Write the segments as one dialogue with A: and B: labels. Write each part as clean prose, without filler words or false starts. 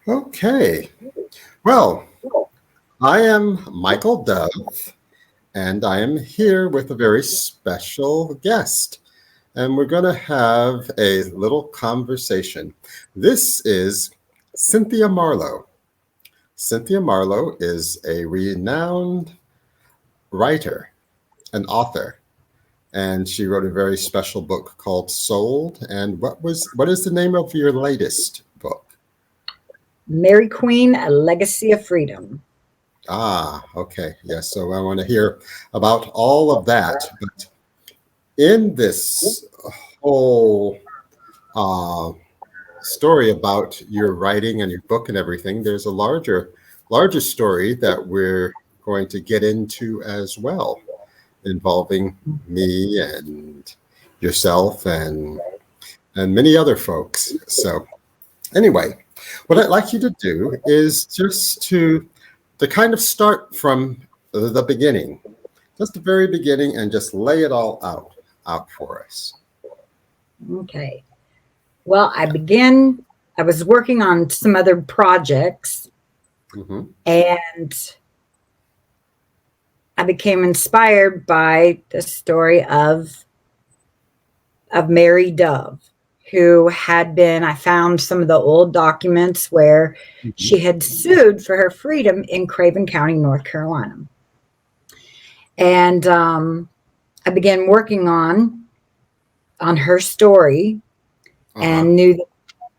A: Okay. Well, I am Michael Dove, and I am here with a very special guest. And we're going to have a little conversation. This is Cynthia Marlowe. Cynthia Marlowe is a renowned writer, an author, and she wrote a very special book called Sold. And what is the name of your latest book?
B: Mary Queen, A Legacy of Freedom.
A: Ah, okay. Yes. So I want to hear about all of that. But in this whole uh, story about your writing and your book and everything, there's a larger story that we're going to get into as well, involving me and yourself and many other folks. So anyway, what I'd like you to do is just to kind of start from the beginning, just the very beginning, and just lay it all out for us.
B: Okay. Well, I was working on some other projects,
A: Hmm.
B: and I became inspired by the story of Mary Dove, who had been, I found some of the old documents where
A: Hmm.
B: she had sued for her freedom in Craven County, North Carolina. And I began working on her story
A: Uh-huh.
B: and knew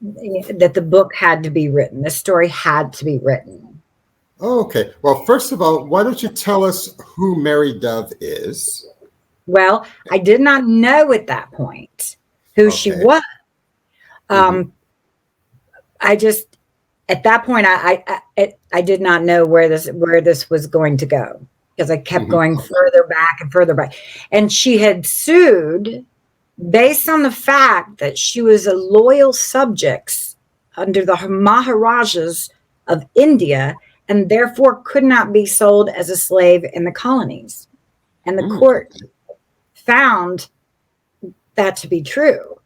B: that the book had to be written. The story had to be written.
A: Okay. Well, first of all, why don't you tell us who Mary Dove is?
B: Well, I did not know at that point who she
A: Okay.
B: was.
A: Hmm.
B: Um, I just at that point I did not know where this was going to go, because I kept
A: Hmm.
B: going
A: Okay.
B: further back and further back. And she had sued based on the fact that she was a loyal subject under the Maharajas of India and therefore could not be sold as a slave in the colonies. And the court
A: Okay.
B: found that to be true.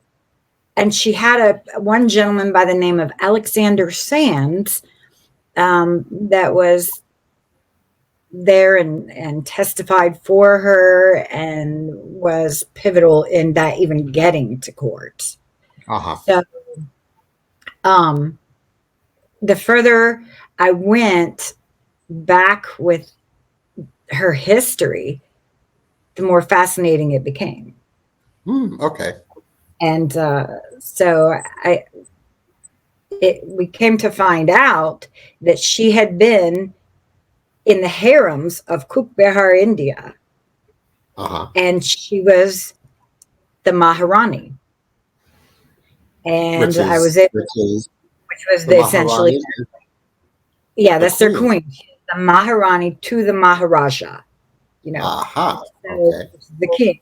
B: And she had one gentleman by the name of Alexander Sands that was there and testified for her and was pivotal in that even getting to court.
A: Uh-huh.
B: So um, the further I went back with her history, the more fascinating it became.
A: Okay.
B: And so we came to find out that she had been in the harems of Cookbehar, India,
A: Uh-huh.
B: and she was the Maharani. And
A: Which
B: I was
A: is
B: able,
A: which is
B: which was
A: the
B: essentially,
A: Maharani,
B: yeah,
A: the
B: that's their
A: queen.
B: queen. She's the Maharani to the Maharaja, you know,
A: Aha.
B: so
A: Okay.
B: the king.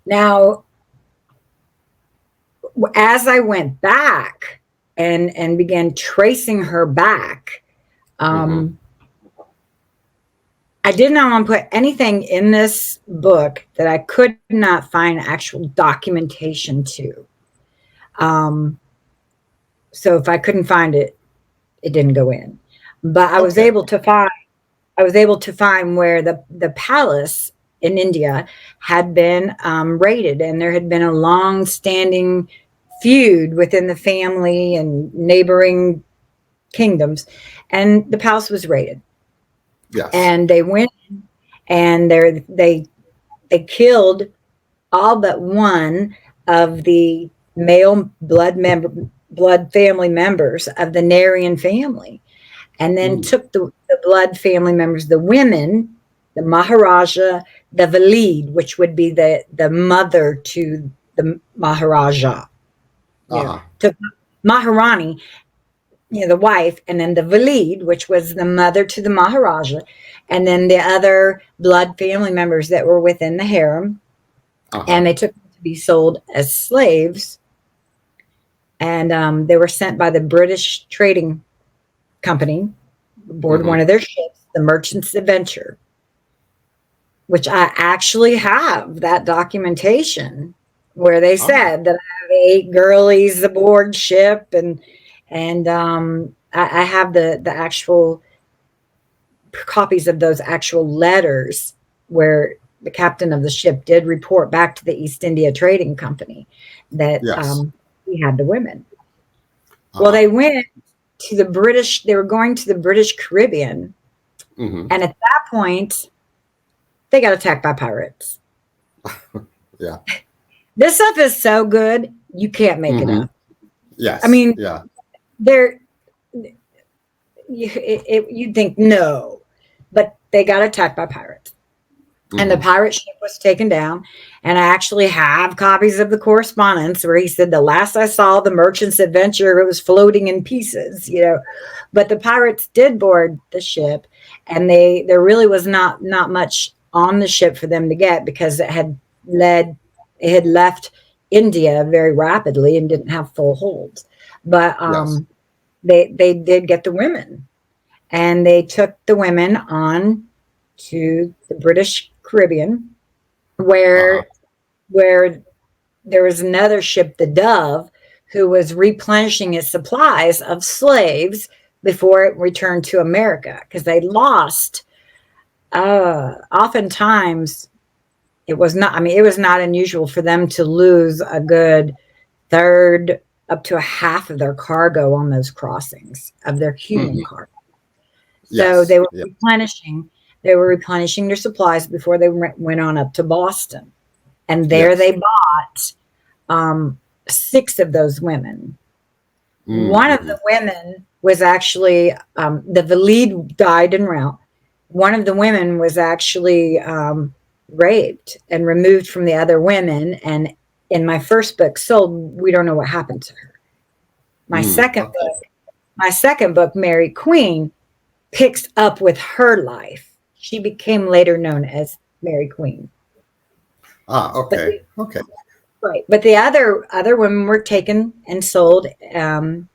B: Now, as I went back and began tracing her back,
A: Hmm.
B: um, I did not want to put anything in this book that I could not find actual documentation to. Um, so if I couldn't find it, it didn't go in. But
A: Okay.
B: I was able to find where the palace in India had been raided, and there had been a long-standing feud within the family and neighboring kingdoms, and the palace was raided,
A: Yes.
B: and they went and they killed all but one of the male blood family members of the Narian family, and then
A: Mm.
B: took the blood family members, the women, the Maharaja, the Valid, which would be the mother to the Maharaja,
A: Uh-huh.
B: took Maharani, the wife, and then the Valid, which was the mother to the Maharaja, and then the other blood family members that were within the harem,
A: Uh-huh.
B: and they took them to be sold as slaves, and they were sent by the British trading company aboard one
A: Hmm.
B: of their ships, the Merchant's Adventure, which I actually have that documentation where they
A: Ah.
B: said that I have 8 girlies aboard ship, and And I have the actual copies of those actual letters where the captain of the ship did report back to the East India Trading Company that
A: Yes.
B: he had the women. Well,
A: Uh-huh.
B: they went to the British, they were going to the British Caribbean.
A: Hmm.
B: And at that point, they got attacked by pirates.
A: Yeah.
B: This stuff is so good, you can't make it
A: Hmm.
B: up. I
A: Yes.
B: mean,
A: Yeah.
B: they're, you'd think no, but they got attacked by pirates. And the
A: Hmm.
B: pirate ship was taken down. And I actually have copies of the correspondence where he said, the last I saw the merchant's adventure, it was floating in pieces, you know. But the pirates did board the ship, and there really was not much on the ship for them to get because it had left India very rapidly and didn't have full holds. But
A: Yes.
B: they did get the women, and they took the women on to the British Caribbean,
A: Uh-huh.
B: where where there was another ship, the Dove, who was replenishing its supplies of slaves before it returned to America because they lost. Oftentimes, it was not. I mean, it was not unusual for them to lose a good third up to a half of their cargo on those crossings of their human
A: Hmm.
B: cargo. So
A: Yes.
B: they were
A: Yeah.
B: replenishing. They were replenishing their supplies before they went on up to Boston, and there they
A: Yes.
B: bought um, 6 of those women. One of
A: Mm-hmm.
B: the women was actually the lead died en route. One of the women was actually raped and removed from the other women. And in my first book, Sold, we don't know what happened to her. My
A: Mm.
B: second
A: Okay.
B: book, Mary Queen, picks up with her life. She became later known as Mary Queen.
A: Ah,
B: But
A: okay. Okay.
B: right, but the other women were taken and sold in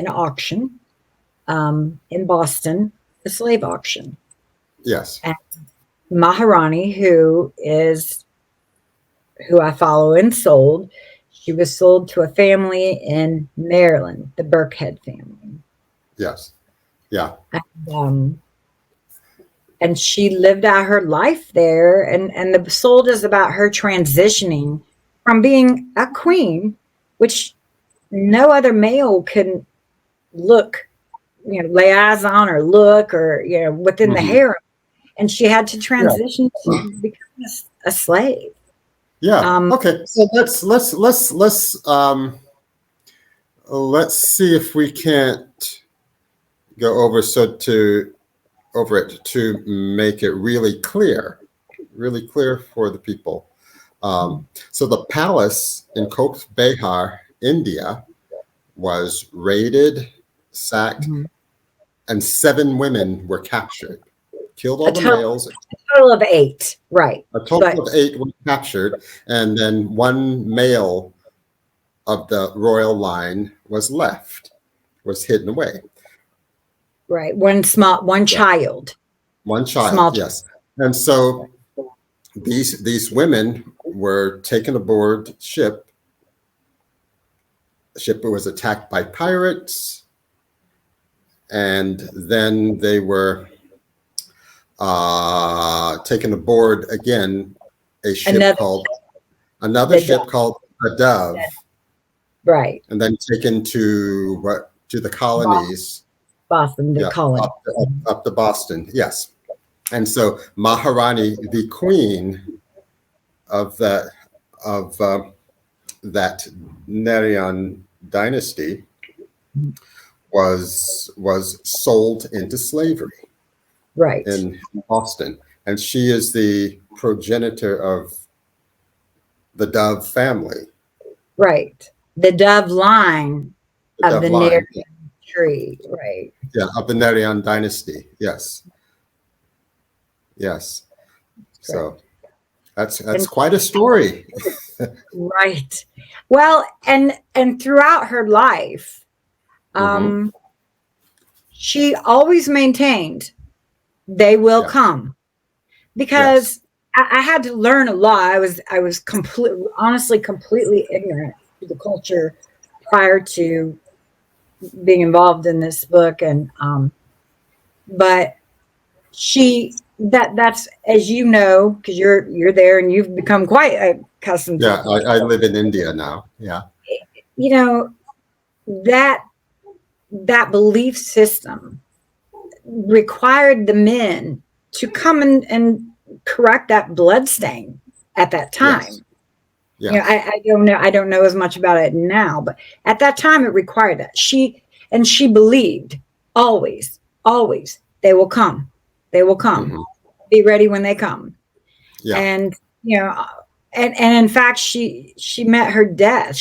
B: auction in Boston, the slave auction.
A: Yes.
B: And Maharani, who I follow and sold, she was sold to a family in Maryland, the Burkhead family.
A: Yes. Yeah.
B: Um, and she lived out her life there. And the sold is about her transitioning from being a queen, which no other male can look, lay eyes on or look or, within the
A: Hmm.
B: harem. And she had to
A: Yeah.
B: transition to become a slave.
A: Yeah.
B: Um,
A: Okay. So let's see if we can't go over it to make it really clear for the people. So the palace in Cox's Behar, India, was raided, sacked,
B: mhm.
A: and 7 women were captured. Killed
B: a
A: all the
B: total,
A: males.
B: total of 8, right?
A: A total
B: But
A: of 8 were captured, and then 1 male of the royal line was hidden away.
B: right, one
A: Yeah.
B: child,
A: One child,
B: small.
A: yes. And so these women were taken aboard ship. The ship was attacked by pirates, and then they were taken aboard again
B: Another
A: another
B: the
A: ship called the Dove,
B: right,
A: and then taken to the colonies.
B: Boston, the
A: Yeah,
B: colony.
A: up to Boston. Yes, and so Maharani, the queen of of that Narayan dynasty, was sold into slavery
B: Right,
A: in Boston, and she is the progenitor of the Dove family,
B: right. The Dove line
A: the
B: of
A: Dove
B: the near
A: line,
B: tree, right,
A: yeah, of the Narayan dynasty. Yes, yes.
B: right.
A: So that's
B: And
A: quite a story.
B: right. Well, and throughout her life,
A: Hmm.
B: um, she always maintained they will
A: Yeah.
B: come
A: Yes.
B: because I had to learn a lot. I was completely, honestly, completely ignorant to the culture prior to being involved in this book, and but that's, as you know, because you're there and you've become quite accustomed to,
A: Yeah, I live in India now. Yeah.
B: you know, that belief system required the men to come and correct that blood stain at that
A: Yes.
B: time. You know,
A: Yes.
B: I don't know as much about it now, but at that time it required that. She believed always, always, they will come. They will come.
A: Hmm.
B: Be ready when they come.
A: Yeah.
B: And, you know, and in fact she met her death.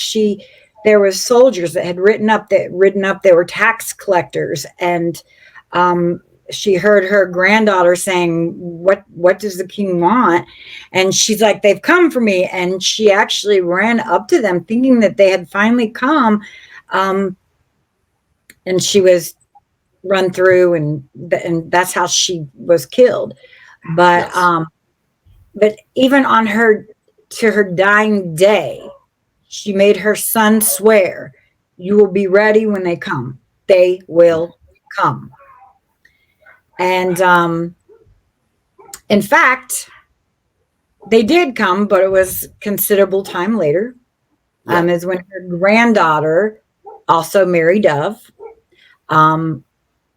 B: There was soldiers that had ridden up, they were tax collectors, and um she heard her granddaughter saying, what does the king want? And she's like, they've come for me. And she actually ran up to them thinking that they had finally come. um and she was run through, and that's how she was killed. but
A: Yes.
B: um but even on her to her dying day, she made her son swear, you will be ready when they come. They will come. And in fact, they did come, but it was considerable time later.
A: Yeah.
B: Is when her granddaughter, also Mary Dove, um,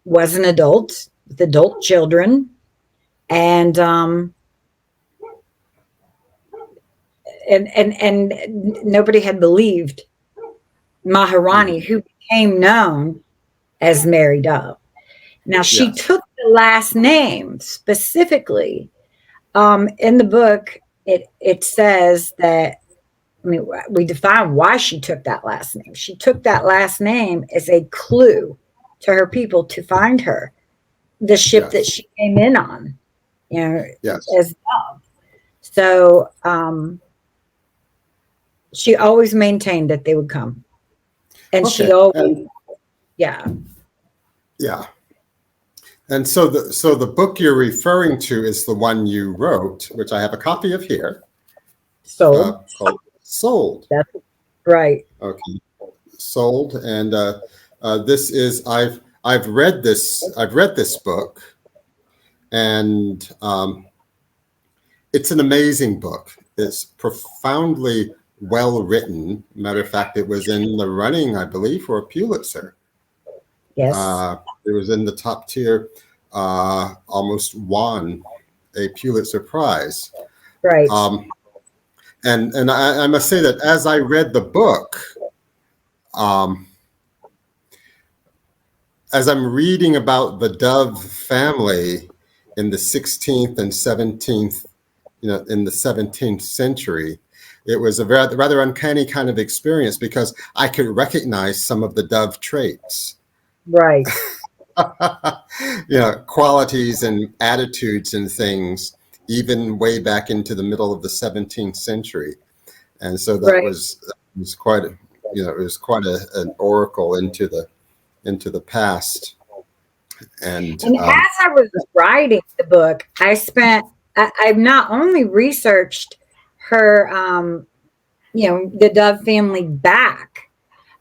B: was an adult with adult children, and and nobody had believed Maharani,
A: Hmm.
B: who became known as Mary Dove. Now, she
A: Yes.
B: took the last name specifically. In the book, it says that, I mean, we define why she took that last name. She took that last name as a clue to her people to find her, the ship that
A: Yes.
B: she came in on, you know,
A: Yes.
B: as Dove. So she always maintained that they would come. And she
A: Okay.
B: always,
A: And
B: yeah.
A: yeah. And so the book you're referring to is the one you wrote, which I have a copy of here,
B: Sold.
A: called Sold.
B: That's right.
A: Okay. Sold. And this is I've read this book, and it's an amazing book. It's profoundly well written. Matter of fact, it was in the running, I believe, for a Pulitzer.
B: Yes.
A: It was in the top tier, almost won a Pulitzer Prize.
B: Right.
A: Um, and I must say that as I read the book, um, as I'm reading about the Dove family in the 16th and 17th, in the 17th century, it was a rather uncanny kind of experience because I could recognize some of the Dove traits.
B: Right.
A: Qualities and attitudes and things, even way back into the middle of the 17th century. And so that
B: Right.
A: was quite an oracle into the past. And
B: And as I was writing the book, I've not only researched her, the Dove family back,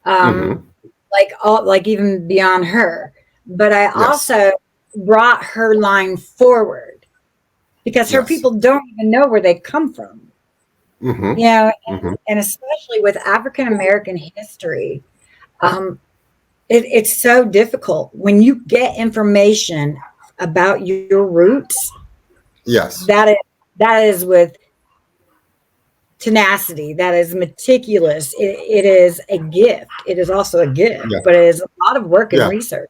B: um,
A: mhm,
B: like even beyond her, but I
A: yes,
B: also brought her line forward because her
A: yes,
B: people don't even know where they come from.
A: hmm,
B: You know,
A: hmm,
B: and especially with African American history, um, it's so difficult when you get information about your roots.
A: yes,
B: That is with tenacity. That is meticulous. It is a gift. It is also a gift,
A: yeah,
B: but it is a lot of work and
A: yeah,
B: research.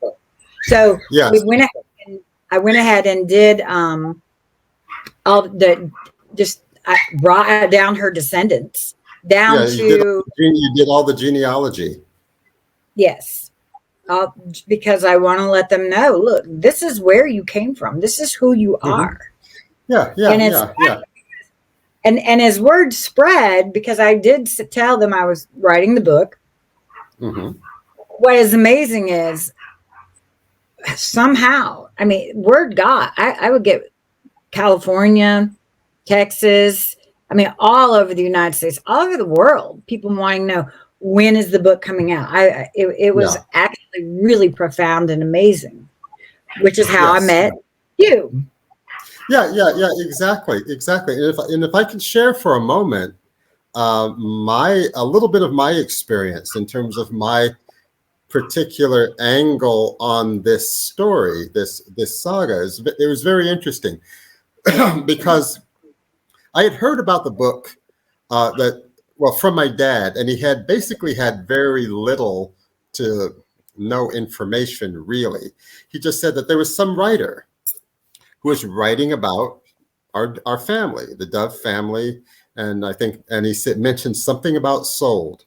B: So we
A: yes,
B: went ahead and I went ahead and did all the just I brought down her descendants
A: yeah.
B: down to,
A: You did all the genealogy.
B: yes, uh, because I want to let them know, look, this is where you came from. This is who you
A: Hmm.
B: are.
A: Yeah, yeah,
B: And it's
A: yeah, yeah.
B: and as word spread, because I did tell them I was writing the book.
A: Hmm.
B: What is amazing is somehow, I mean, word got. I would get California, Texas, I mean, all over the United States, all over the world, people wanting to know, when is the book coming out? It was
A: Yeah.
B: actually really profound and amazing, which is how I
A: Yes.
B: met you.
A: Yeah. Exactly. Exactly. And if I can share for a moment, my a little bit of my experience in terms of my particular angle on this story, this saga, it was very interesting because I had heard about the book that well from my dad, and he had basically had very little to no information really. He just said that there was some writer who was writing about our family, the Dove family, and I think and he said mentioned something about sold.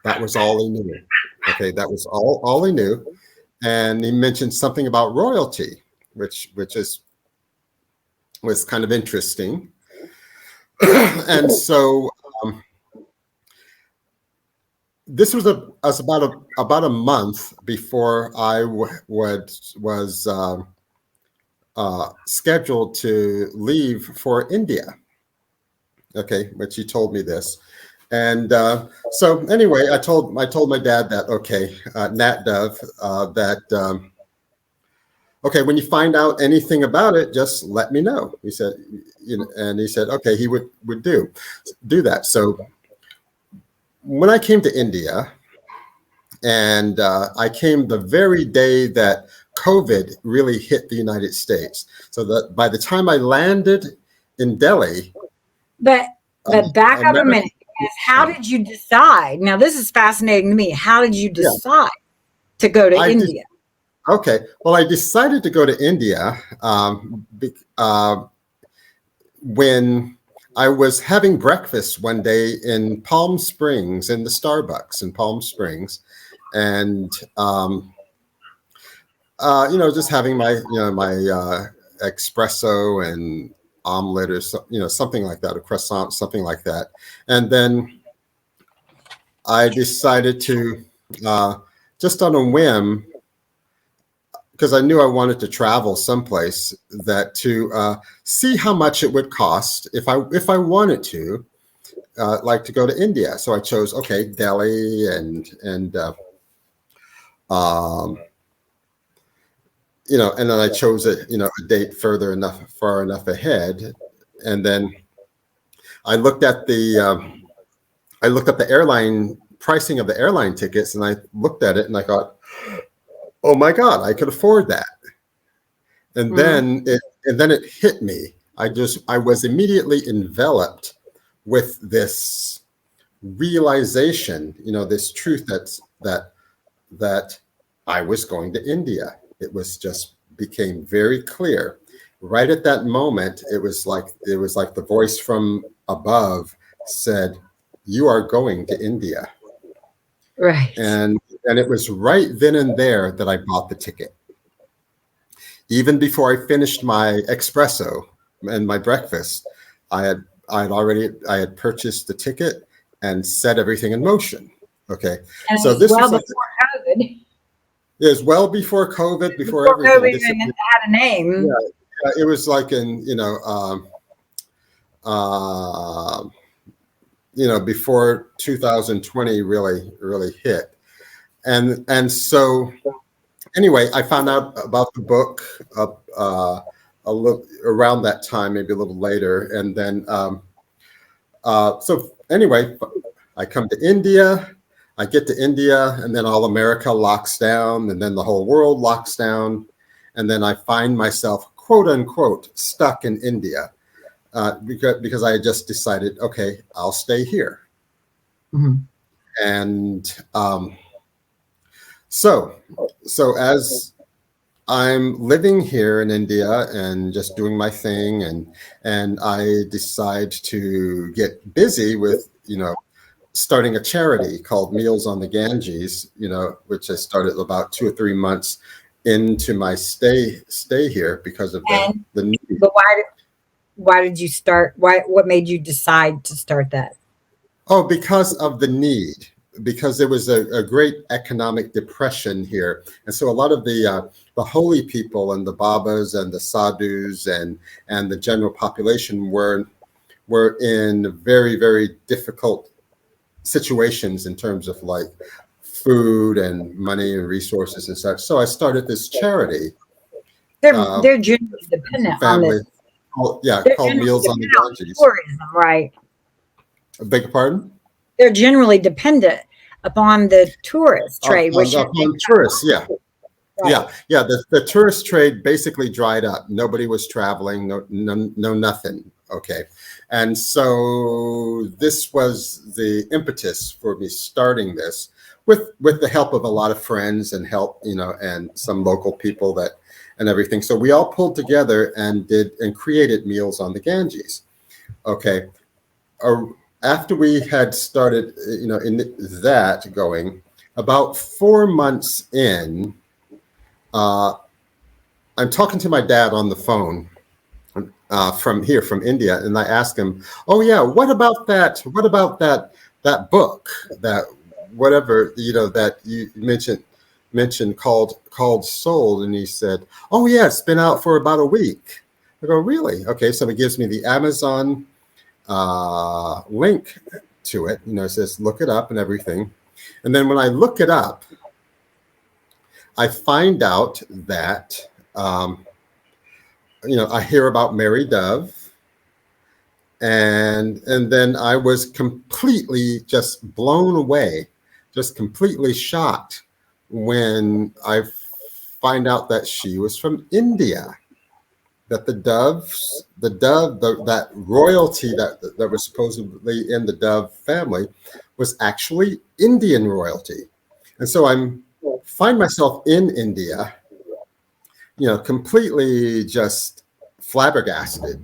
A: That was all he knew. Okay, that was all he knew, and he mentioned something about royalty, which is was kind of interesting. And so this was about a month before was scheduled to leave for India. Okay, which he told me this, and so anyway, I told my dad that okay, Nat Dove, that okay, when you find out anything about it, just let me know. He said, you know, and he said okay, he would do that. So when I came to India, and I came the very day that COVID really hit the United States. So that by the time I landed in Delhi,
B: But back up a
A: America.
B: minute. Because how did you decide? Now this is fascinating to me. How did you
A: Yeah,
B: decide to go to
A: I did.
B: India?
A: Okay. Well, I decided to go to India when I was having breakfast one day in Palm Springs, in the Starbucks in Palm Springs, and you know, just having my espresso and omelet or something like that, a croissant, something like that, and then I decided to just on a whim, because I knew I wanted to travel someplace, that to see how much it would cost if I wanted to, like to go to India. So I chose okay, Delhi and um, and then I chose a date far enough ahead, and then I looked at I looked up the airline pricing of the airline tickets, and I looked at it and I thought, oh my God, I could afford that. And
B: Mhm.
A: then it hit me. I was immediately enveloped with this realization, this truth that I was going to India. It was just became very clear. Right at that moment, it was like the voice from above said, "You are going to India."
B: Right.
A: And it was right then and there that I bought the ticket. Even before I finished my espresso and my breakfast, I had purchased the ticket and set everything in motion. Okay,
B: And it
A: so
B: was
A: this
B: well
A: was like
B: before COVID.
A: it was well before COVID, before
B: Before COVID
A: everything.
B: even had a name.
A: Yeah, it was like in uh, before 2020 really hit, and so anyway, I found out about the book a little around that time, maybe a little later, and then so anyway, I come to India. I get to India, and then all America locks down, and then the whole world locks down, and then I find myself, quote unquote, stuck in India because I had just decided, okay, I'll stay here,
B: Mhm.
A: and so so as I'm living here in India and just doing my thing, and I decide to get busy with starting a charity called Meals on the Ganges, which I started about 2 or 3 months into my stay here because of
B: And
A: the need.
B: but why did you start? What made you decide to start that?
A: Oh, because of the need, because there was a great economic depression here, and so a lot of the holy people and the babas and the sadhus and the general population were in very difficult situations in terms of like food and money and resources and such. So I started this charity,
B: They're generally
A: friends and
B: dependent on
A: family,
B: they're
A: called
B: generally
A: Meals on the
B: dependent on the
A: Ganges.
B: tourism, right?
A: I beg your pardon?
B: They're generally dependent upon the tourist trade, which is
A: On tourists, yeah.
B: right.
A: Yeah. The tourist trade basically dried up. Nobody was traveling, no nothing. Okay. And so this was the impetus for me starting this with the help of a lot of friends and help, and some local people and everything. So we all pulled together and created Meals on the Ganges. Okay. Uh, After we had started, in that going, about 4 months in, uh, I'm talking to my dad on the phone from India, and I asked him, "Oh yeah, what about that? What about that book, that whatever that you mentioned called Soul?" And he said, "Oh yeah, it's been out for about a week." I go, "Really? Okay." So he gives me the Amazon link to it. It says look it up and everything. And then when I look it up, I find out that I hear about Mary Dove, and then I was completely just blown away, just completely shocked when I find out that she was from India. That that royalty that was supposedly in the Dove family was actually Indian royalty. And so find myself in India, completely just flabbergasted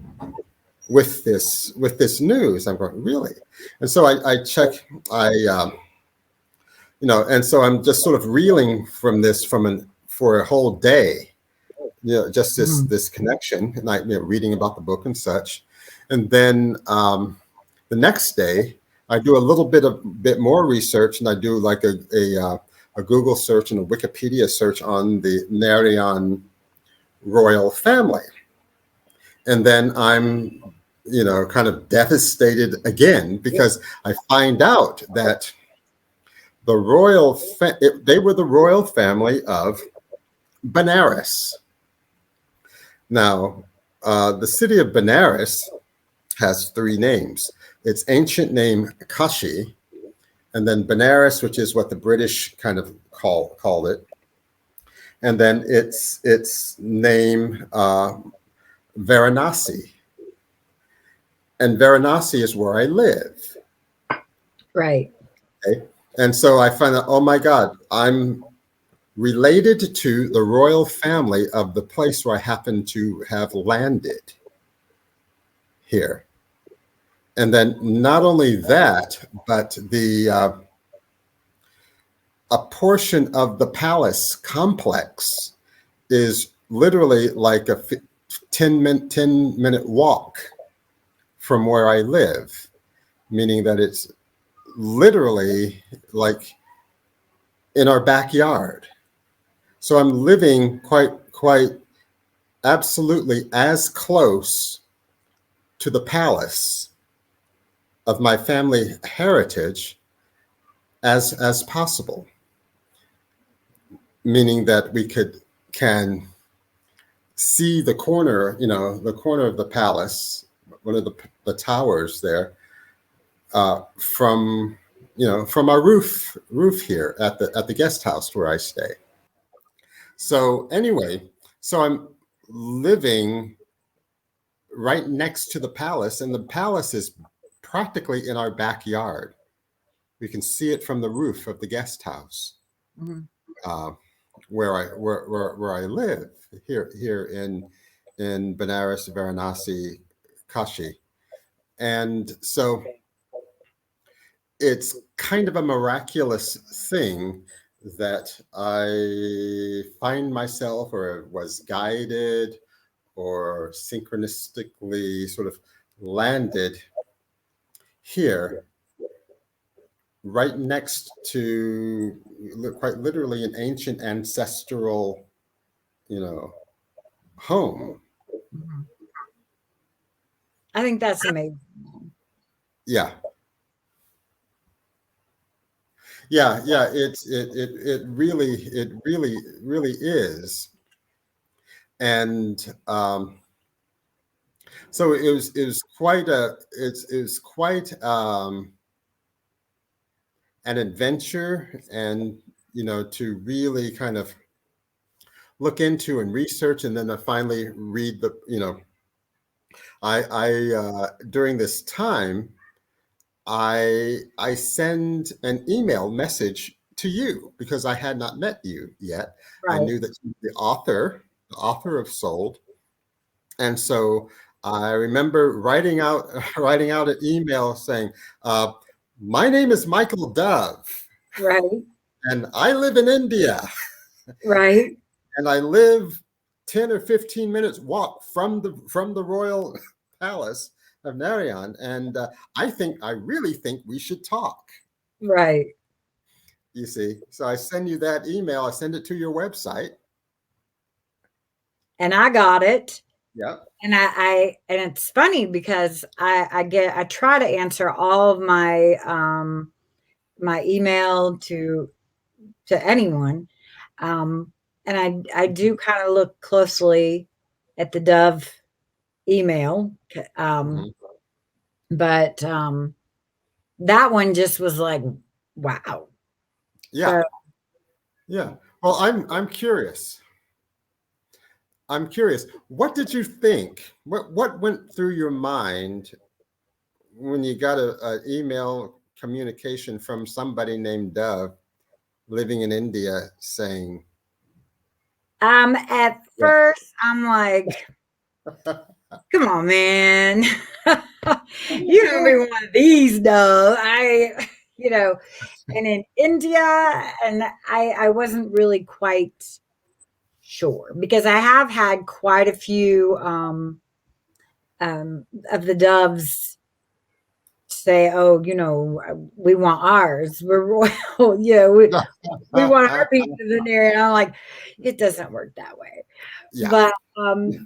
A: with this news. I'm going, really? And so I check, and so I'm just sort of reeling from this for a whole day, just this connection, and reading about the book and such. And then the next day, I do a little bit more research, and I do like a Google search and a Wikipedia search on the Narayan royal family. And then I'm, kind of devastated again, because I find out that they were the royal family of Benares. Now, the city of Benares has three names. Its ancient name Kashi, and then Benares, which is what the British kind of called it, and then its name Varanasi. And Varanasi is where I live.
B: Right.
A: Okay? And so I find out, oh my God, I'm related to the royal family of the place where I happen to have landed here. And then not only that, but a portion of the palace complex is literally like a 10-minute walk from where I live, meaning that it's literally like in our backyard. So I'm living quite absolutely as close to the palace of my family heritage as possible, meaning that we can see the corner, the corner of the palace, one of the towers there, from our roof here at the guest house where I stay. So anyway, so I'm living right next to the palace, and the palace is practically in our backyard. We can see it from the roof of the guest house, uh, where I live here in Benares, Varanasi, Kashi. And so it's kind of a miraculous thing that I find myself, or was guided, or synchronistically sort of landed here, right next to quite literally an ancient ancestral, home.
B: I think that's amazing.
A: Yeah. Yeah, yeah, it really is. And so it was quite an adventure, and to really kind of look into and research, and then I finally read the I during this time I send an email message to you because I had not met you yet. I
B: Right.
A: knew that you were the author of Sold, and so I remember writing out writing out an email saying, uh, "My name is Michael Dove,
B: Right.
A: and I live in India,
B: Right.
A: and I live 10 or 15 minutes walk from the royal palace of Narayan, and I really think we should talk."
B: Right.
A: You see, so I send you that email. I send it to your website.
B: And I got it.
A: Yeah.
B: And and it's funny because I try to answer all of my email to anyone. And I do kind of look closely at the Dove email. Um,
A: Hmm.
B: but that one just was like, wow.
A: Yeah.
B: So
A: Yeah. Well, I'm curious. I'm curious. What did you think? What went through your mind when you got a email communication from somebody named Dove living in India saying,
B: at
A: yeah.
B: first I'm like, come on, man. You don't be one of these, though. You know, and in India, and I wasn't really quite sure because I have had quite a few of the doves say, "Oh, we want ours. We're royal. we want our piece of the dairy." And I'm like, it doesn't work that way.
A: Yeah.
B: But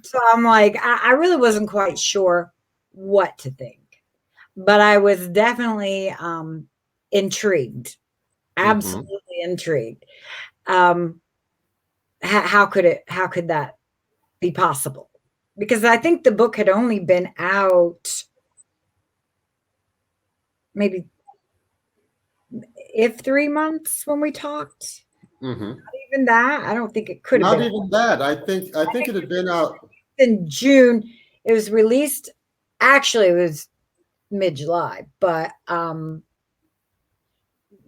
B: so I'm like, I really wasn't quite sure what to think, but I was definitely intrigued,
A: Hmm.
B: absolutely intrigued. Um, how could that be possible? Because I think the book had only been out maybe if 3 months when we talked.
A: Hmm.
B: Even that, I don't think it could have
A: Not
B: been
A: even that. I think it had been out.
B: in June. It was released. Actually, it was mid July, but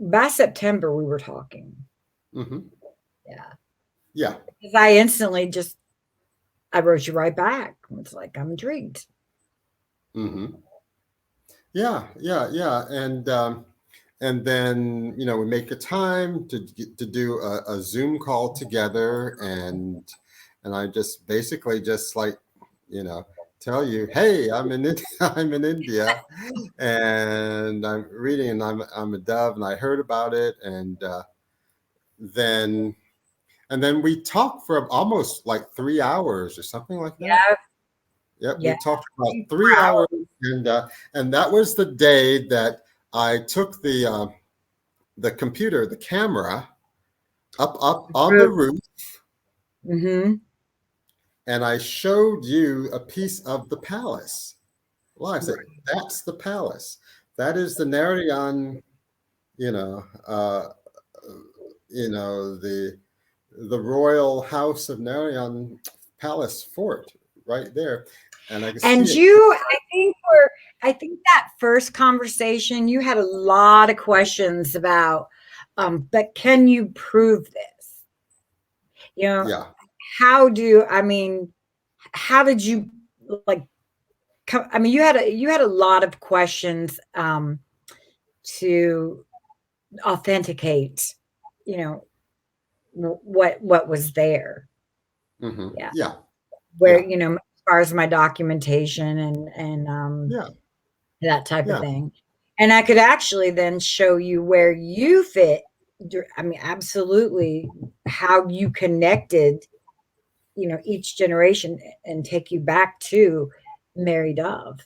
B: by September we were talking.
A: Hmm.
B: Yeah,
A: Yeah.
B: because I instantly just I wrote you right back. It's like I'm intrigued.
A: Hmm. Yeah, yeah, yeah, and then we make a time to do a Zoom call together, and I just basically just like tell you, hey, I'm in I'm in India, and I'm reading, and I'm a Dove, and I heard about it, then and then we talked for almost like 3 hours or something like that.
B: Yeah,
A: Yep, we
B: yeah,
A: talked about 3 hours,
B: 4 hours.
A: and that was the day that I took the computer, the camera, up on the roof,
B: Mm-hmm.
A: and I showed you a piece of the palace. Well, I said, "That's the palace. That is the Narayan, you know, uh, the royal house of Narayan Palace Fort right there," and I could
B: And
A: see it.
B: I think that first conversation, you had a lot of questions about, but can you prove this? You know,
A: Yeah.
B: I mean, how did you like, I mean, you had a lot of questions, to authenticate, you know, what was there.
A: Hmm.
B: Yeah.
A: Yeah.
B: Where,
A: Yeah.
B: as far as my documentation and
A: Yeah.
B: that type of
A: Yeah.
B: thing. And I could actually then show you where you fit. I mean, absolutely how you connected, each generation and take you back to Mary Dove.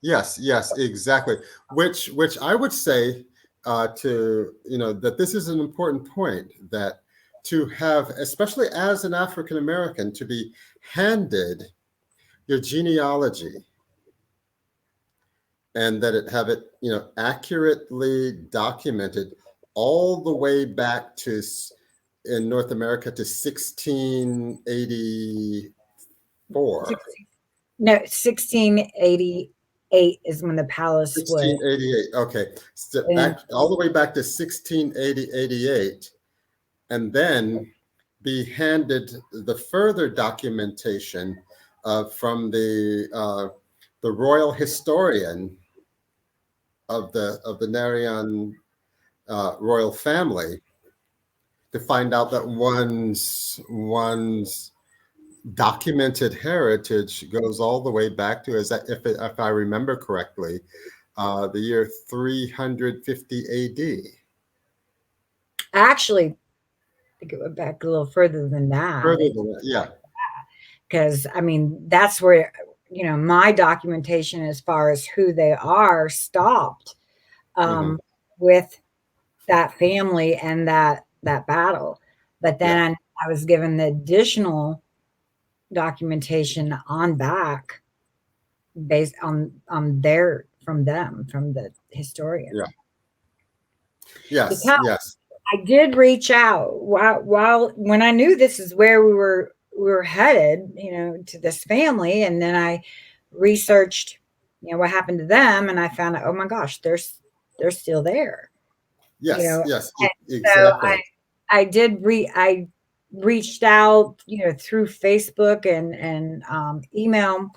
A: Yes, yes, exactly. Which I would say to, that this is an important point, that to have, especially as an African American, to be handed your genealogy and that it have it, accurately documented all the way back to, in North America, to 1684.
B: No, 1688 is when the palace was.
A: 1688. Okay. So
B: Yeah.
A: back all the way back to 1688, and then be handed the further documentation from the royal historian of the Narian royal family, to find out that one's documented heritage goes all the way back to, if I remember correctly, the year 350 AD.
B: Actually, I think it went back a little further than that.
A: Further than that, yeah.
B: Because, I mean, that's where, my documentation as far as who they are stopped with that family and that battle. But then I was given the additional documentation on back based on their, from the historian.
A: Yeah. Yes.
B: Because
A: yes.
B: I did reach out when I knew this is where we were headed, to this family, and then I researched, what happened to them, and I found out, oh my gosh, they're still there.
A: Yes, yes, exactly.
B: So I reached out, through Facebook and email,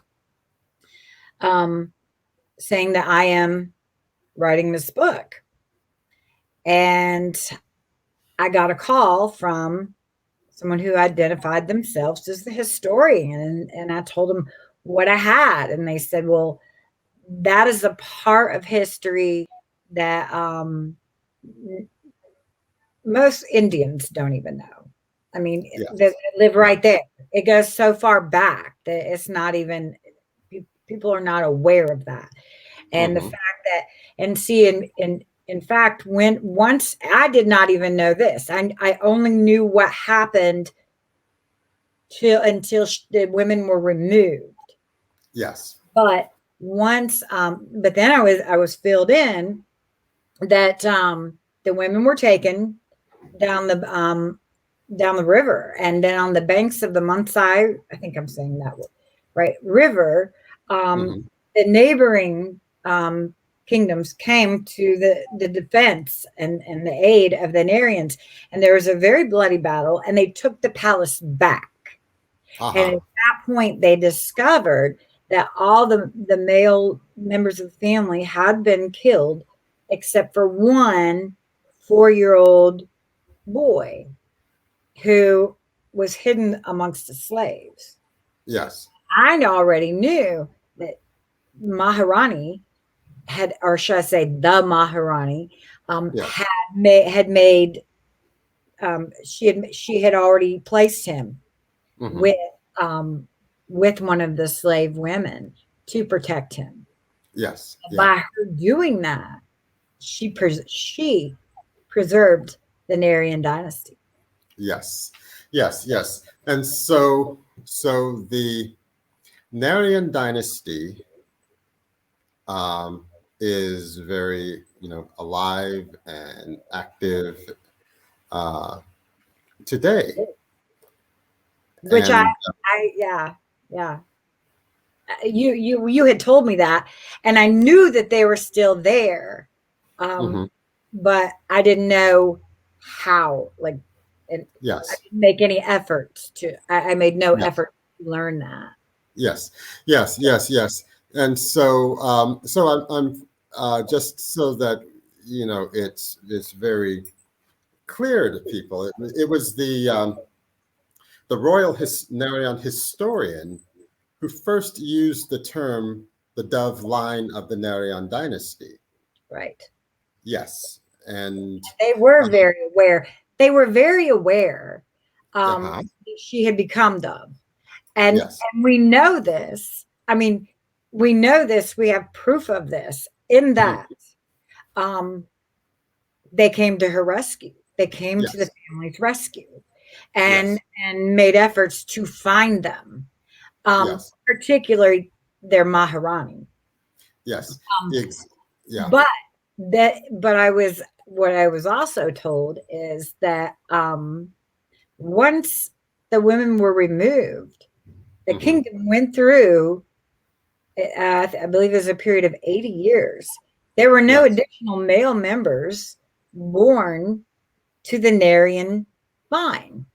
B: saying that I am writing this book, and I got a call from someone who identified themselves as the historian, and I told them what I had, and they said, well, that is a part of history that most Indians don't even know. I mean, they live right there. It goes so far back that it's not even, people are not aware of that. And the fact that, and see, in fact, once I did not even know this, I only knew what happened until the women were removed.
A: Yes.
B: But once, but then I was filled in that the women were taken down the river, and then on the banks of the Mansai, I think I'm saying that right, river, the neighboring kingdoms came to the defense and the aid of the Narians, and there was a very bloody battle, and they took the palace back. And at that point, they discovered that all the male members of the family had been killed, except for one 4-year-old boy who was hidden amongst the slaves.
A: Yes.
B: I already knew that Maharani had, or should I say the Maharani, had made, she had already placed him with one of the slave women to protect him.
A: Yes.
B: By her doing that, she preserved the Narian dynasty.
A: Yes. Yes. Yes. And so the Narian dynasty is very, alive and active today.
B: Which you had told me that, and I knew that they were still there, but I didn't know how. Like,
A: yes,
B: I didn't make any efforts to. I made no effort to learn that.
A: Yes, yes, yes, yes. And so, I'm just so that it's very clear to people. It was the royal Narian historian who first used the term the dove line of the Narian dynasty.
B: Right.
A: Yes. And
B: they were very aware. They were very aware. She had become dove. And we know this. I mean, we know this. We have proof of this in that they came to her rescue. They came to the
A: Yes.
B: family's rescue and
A: Yes.
B: made efforts to find them,
A: Yes.
B: particularly their Maharani.
A: Yes.
B: Um,
A: Ex- yeah.
B: but but what I was also told is that once the women were removed, the
A: Hmm.
B: kingdom went through, I believe it was a period of 80 years. There were no
A: Yes.
B: additional male members born to the Narian line.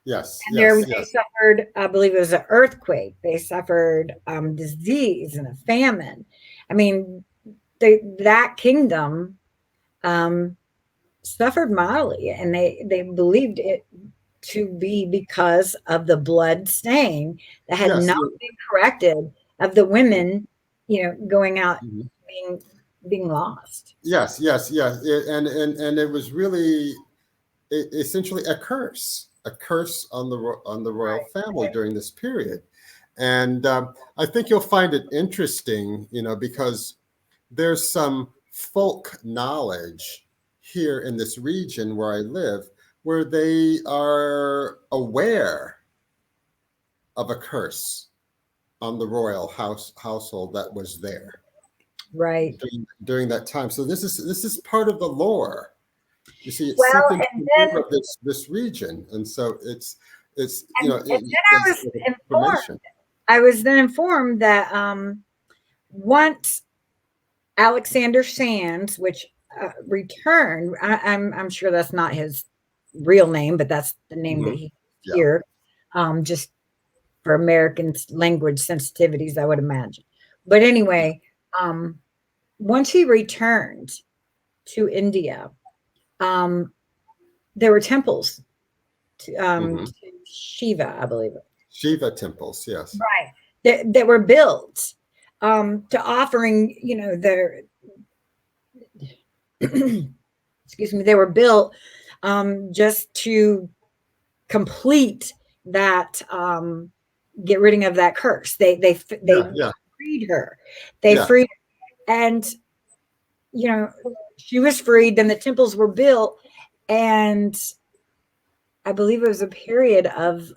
A: Yes.
B: And there
A: Yes.
B: they
A: Yes.
B: suffered, I believe it was an earthquake. They suffered disease and a famine. I mean, that kingdom um, suffered mightily, and they believed it to be because of the blood stain that had
A: Yes.
B: not been corrected of the women, going out
A: Mhm.
B: being being lost.
A: Yes. Yes. Yes. And it was really essentially a curse on on the royal family during this period. And I think you'll find it interesting, because there's some folk knowledge here in this region where I live, where they are aware of a curse on the royal household that was there
B: Right.
A: during that time. So this is part of the lore. You see, it's
B: Well,
A: something
B: and
A: to do
B: then
A: of this region, and so it's
B: I
A: there's
B: was informed.
A: information.
B: I was then informed that once Alexander Sands, which returned, I'm sure that's not his real name, but that's the name that
A: Hmm.
B: he
A: Yeah.
B: here, just for American language sensitivities, I would imagine. But anyway, um, once he returned to India, um, there were temples
A: Hmm.
B: to Shiva, I believe,
A: Shiva temples, yes.
B: right, that were built to offering, their excuse me, they were built just to complete that, get rid of that curse. They
A: Yeah, yeah,
B: freed her. They
A: yeah.
B: freed, and she was freed. Then the temples were built, and I believe it was a period of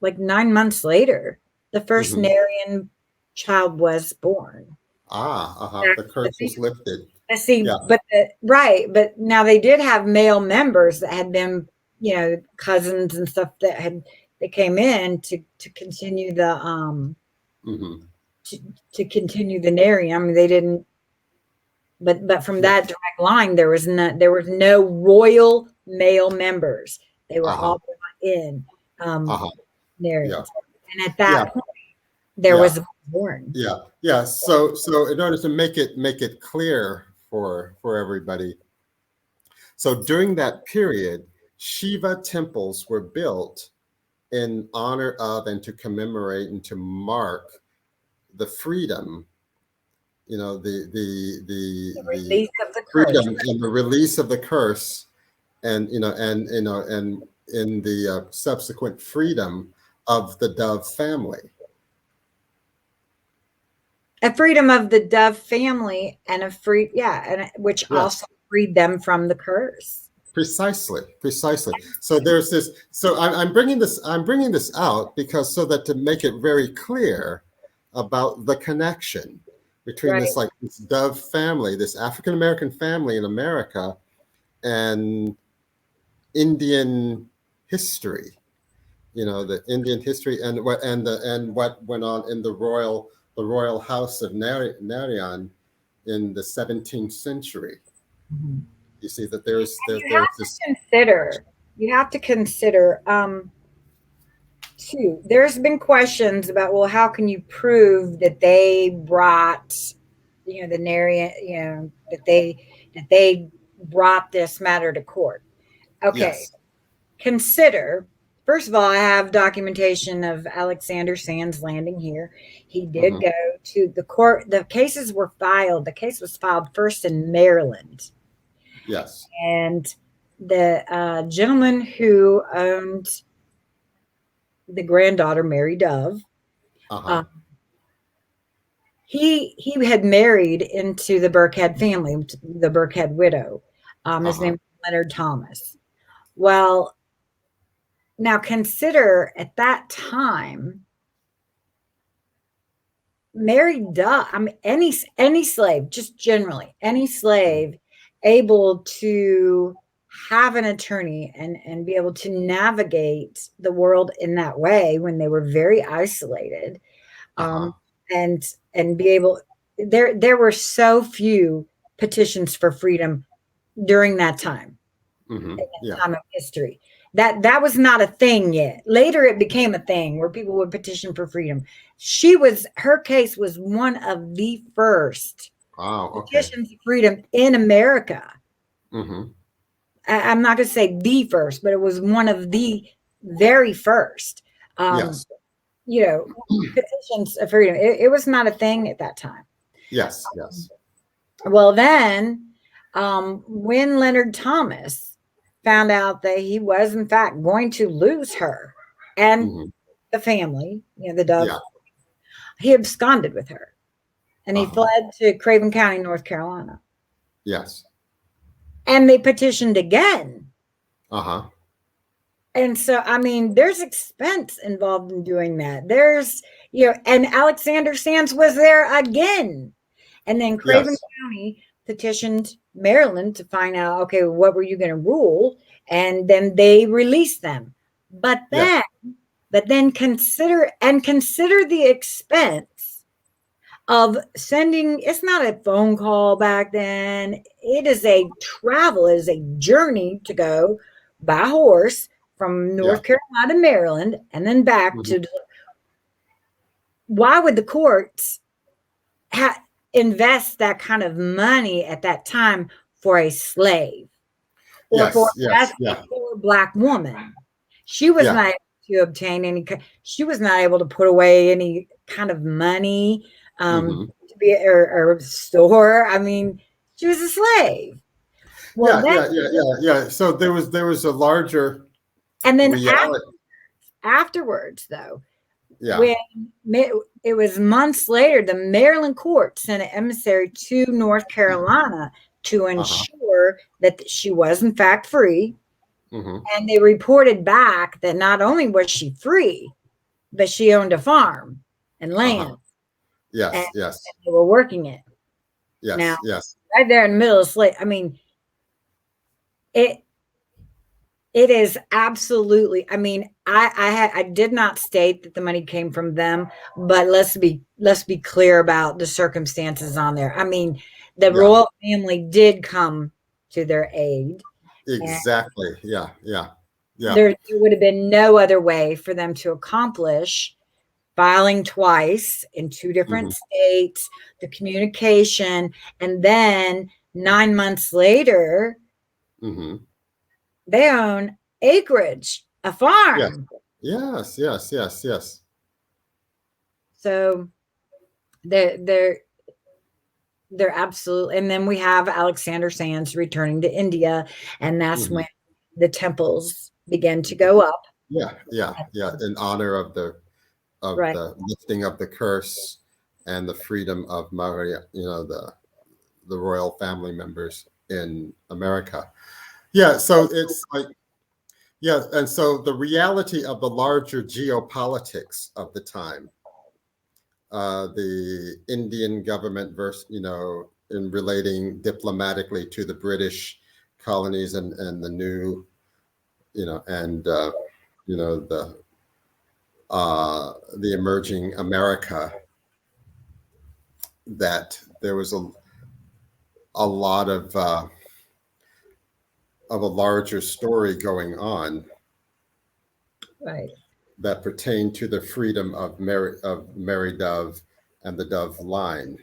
B: like 9 months later, the first
A: Hmm.
B: Narian child was born.
A: Uh-huh. The curse was lifted.
B: Let's see,
A: Yeah,
B: but now they did have male members that had been, cousins and stuff that came in to continue the
A: hmm,
B: to, to continue the Narian. I mean, they didn't, but from
A: yeah.
B: that direct line, there was no royal male members. They were
A: Uh-huh.
B: all brought in um,
A: Uh-huh. Yeah,
B: Narians, and at
A: yeah,
B: that point, there
A: yeah,
B: was born.
A: yeah, yeah. So in order to make it clear for everybody, so during that period, Shiva temples were built in honor of and to commemorate and to mark the freedom,
B: The
A: the
B: release of the curse.
A: freedom and the release of the curse, and and in the subsequent freedom of the Dove family.
B: A freedom of the Dove family and a free, yeah, and which
A: Yes,
B: also freed them from the curse.
A: precisely, precisely. So there's this. So I'm bringing this out because so that to make it very clear about the connection between
B: Right.
A: this Dove family, this African American family in America, and Indian history. The Indian history and what went on in the royal house of Narayan in the 17th century.
B: Mhm.
A: You see that
B: And
A: there's this.
B: you have to consider, too, there's been questions about, well, how can you prove that they brought, the Narian, that they brought this matter to court? Okay,
A: Yes.
B: consider, first of all, I have documentation of Alexander Sands landing here. He did
A: Hmm.
B: go to the court. The case was filed first in Maryland,
A: Yes.
B: and the gentleman who owned the granddaughter, Mary Dove,
A: Uh-huh.
B: uh, he had married into the Burkhead family, the Burkhead widow. His name
A: Uh-huh.
B: was Leonard Thomas. Well, now consider at that time, Mary Duff, I mean, any slave, just generally, any slave able to have an attorney and be able to navigate the world in that way when they were very isolated,
A: Uh-huh.
B: um, and be able, there were so few petitions for freedom during that time,
A: Mm-hmm. Yeah.
B: time of history. That was not a thing yet. Later it became a thing where people would petition for freedom. Her case was one of the first
A: Oh, okay.
B: petitions for freedom in America.
A: Mm-hmm.
B: I'm not going to say the first, but it was one of the very first, um,
A: Yes.
B: you know, petitions of freedom. It was not a thing at that time.
A: Yes. Yes.
B: Well, then, when Leonard Thomas found out that he was, in fact, going to lose her and
A: Mm-hmm.
B: the family, the Dove,
A: Yeah.
B: he absconded with her and he
A: Uh-huh.
B: fled to Craven County, North Carolina.
A: Yes.
B: And they petitioned again.
A: Uh-huh.
B: And so, I mean, there's expense involved in doing that. And Alexander Sands was there again. And then Craven
A: Yes.
B: County petitioned Maryland to find out, okay, what were you going to rule? And then they released them. But
A: Yes.
B: then consider the expense of sending. It's not a phone call back then. It is a journey to go by horse from
A: Yeah.
B: North Carolina to Maryland and then back
A: Mm-hmm.
B: to. Why would the courts invest that kind of money at that time for a slave or for
A: Yes. Yes. Yeah.
B: a Black woman? She was
A: Yeah.
B: not able to obtain she was not able to put away any kind of money,
A: Mm-hmm.
B: to be or store. I mean, she was a slave. Well,
A: Yeah.
B: then,
A: Yeah. Yeah. Yeah. Yeah. So there was a larger
B: and then
A: reality.
B: afterwards, though,
A: Yeah.
B: when it was months later, the Maryland court sent an emissary to North Carolina to
A: Uh-huh.
B: ensure that she was in fact free.
A: Mm-hmm.
B: And they reported back that not only was she free, but she owned a farm and
A: Uh-huh.
B: land, and
A: Yes. Yes.
B: they were working it. Now,
A: Yes. Yes.
B: right there in the middle of slave, I mean, it it is absolutely. I mean, I did not state that the money came from them, but let's be clear about the circumstances on there. I mean, the
A: Yeah.
B: royal family did come to their aid, and
A: Exactly. Yeah. Yeah. Yeah.
B: there would have been no other way for them to accomplish filing twice in two
A: Mm-hmm.
B: different states, the communication, and then 9 months later,
A: Mm-hmm.
B: they own acreage, a
A: Yes.
B: farm.
A: Yes. Yes. Yes. Yes.
B: So they're absolutely. And then we have Alexander Sands returning to India, and that's
A: Mm-hmm.
B: when the temples began to go up.
A: Yeah. Yeah. Yeah. In honor of
B: Right.
A: the lifting of the curse and the freedom of Maria, the royal family members in America. Yeah. So it's like, yeah. And so the reality of the larger geopolitics of the time, the Indian government versus, in relating diplomatically to the British colonies and the new, and, the emerging America, that there was a lot of a larger story going on
B: Right.
A: that pertained to the freedom of Mary Dove and the Dove line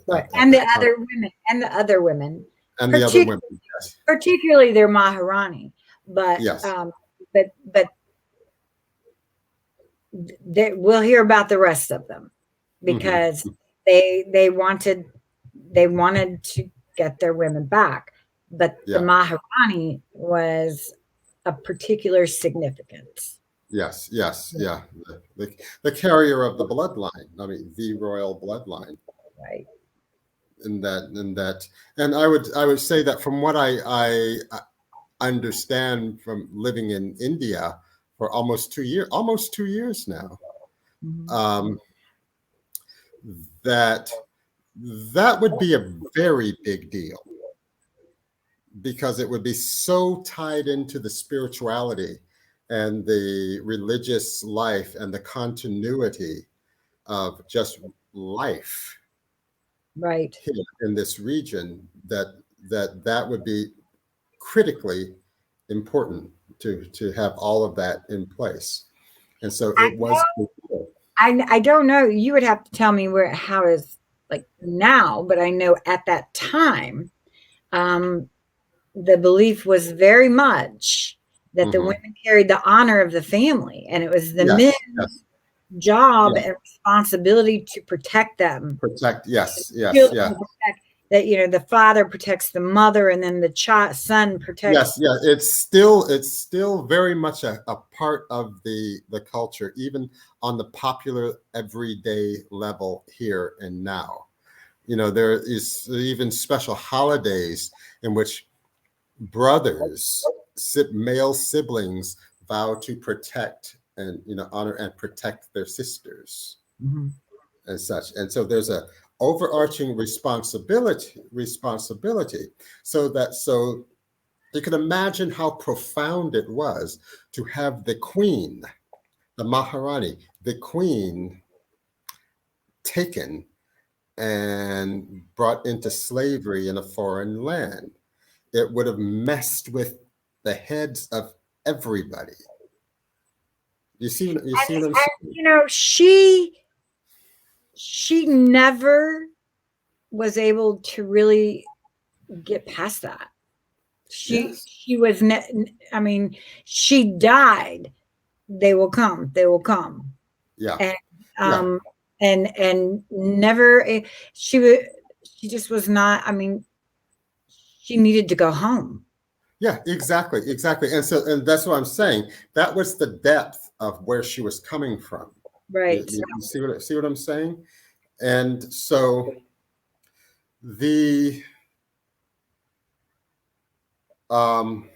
B: Right.
A: at
B: And
A: the
B: the
A: time,
B: other women,
A: and the other
B: particularly
A: women. Yes,
B: their Maharani, but
A: yes.
B: but we'll hear about the rest of them
A: Hmm.
B: because they wanted to get their women back, but the
A: Yeah,
B: Maharani was a particular significance.
A: yes, yes, yeah. The carrier of the bloodline. I mean, the royal bloodline.
B: Right.
A: and I would say that from what I understand from living in India for almost 2 years now,
B: Mhm.
A: um, that that would be a very big deal because it would be so tied into the spirituality and the religious life and the continuity of just life
B: Right.
A: here in this region, that would be critically important to have all of that in place. And so
B: I
A: it was.
B: I don't know. You would have to tell me where how is like now, but I know at that time, um, the belief was very much that the
A: Mhm.
B: women carried the honor of the family, and it was the
A: Yes,
B: men's
A: yes,
B: job
A: yeah.
B: and responsibility to protect them.
A: Protect. Yes, yes,
B: Children
A: yeah.
B: protect that, the father protects the mother, and then the son protects.
A: Yes, yeah, it's still very much a part of the culture, even on the popular everyday level here and now. There is even special holidays in which brothers, male siblings, vow to protect and honor and protect their sisters
B: Mhm.
A: and such. And so there's a overarching responsibility, so you can imagine how profound it was to have the queen, the Maharani, the queen, taken and brought into slavery in a foreign land. It would have messed with the heads of everybody. You see what I'm saying?
B: She never was able to really get past that.
A: Yes.
B: She was I mean, she died. They will come. They will come.
A: Yeah.
B: And
A: Yeah.
B: um and never she just was not, I mean, she needed to go home.
A: Yeah. Exactly. Exactly. And that's what I'm saying. That was the depth of where she was coming from. You,
B: Right.
A: you see what I'm saying? And so the um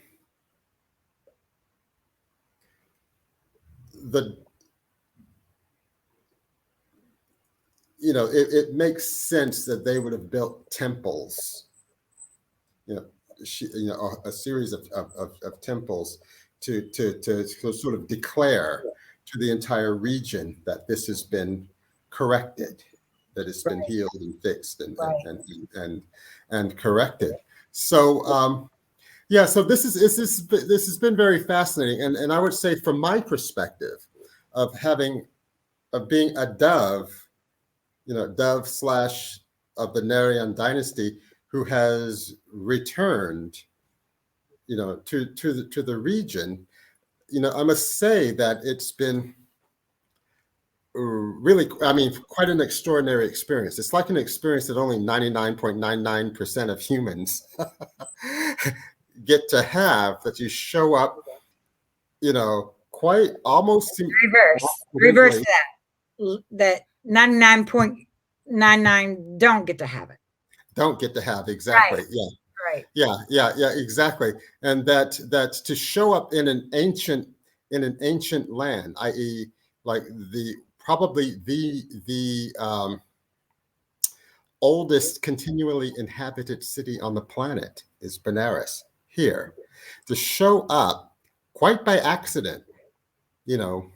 A: the it makes sense that they would have built temples, you know, a series of temples to sort of declare to the entire region that this has been corrected, that it's been healed and fixed
B: Right.
A: and corrected. So yeah, so this has been very fascinating, and I would say from my perspective of being a dove, dove slash of the Narayan dynasty who has returned, to the region. I must say that it's been really, I mean, quite an extraordinary experience. It's like an experience that only 99.99% of humans get to have, that you show up, quite almost
B: Reverse
A: coincidentally.
B: that 99.99 don't get to have it.
A: Don't get to have.
B: Right.
A: Exactly. Yeah.
B: Right.
A: Yeah, exactly. And that to show up in an ancient land, i.e., like probably the oldest continually inhabited city on the planet is Benares here. To show up quite by accident, you know,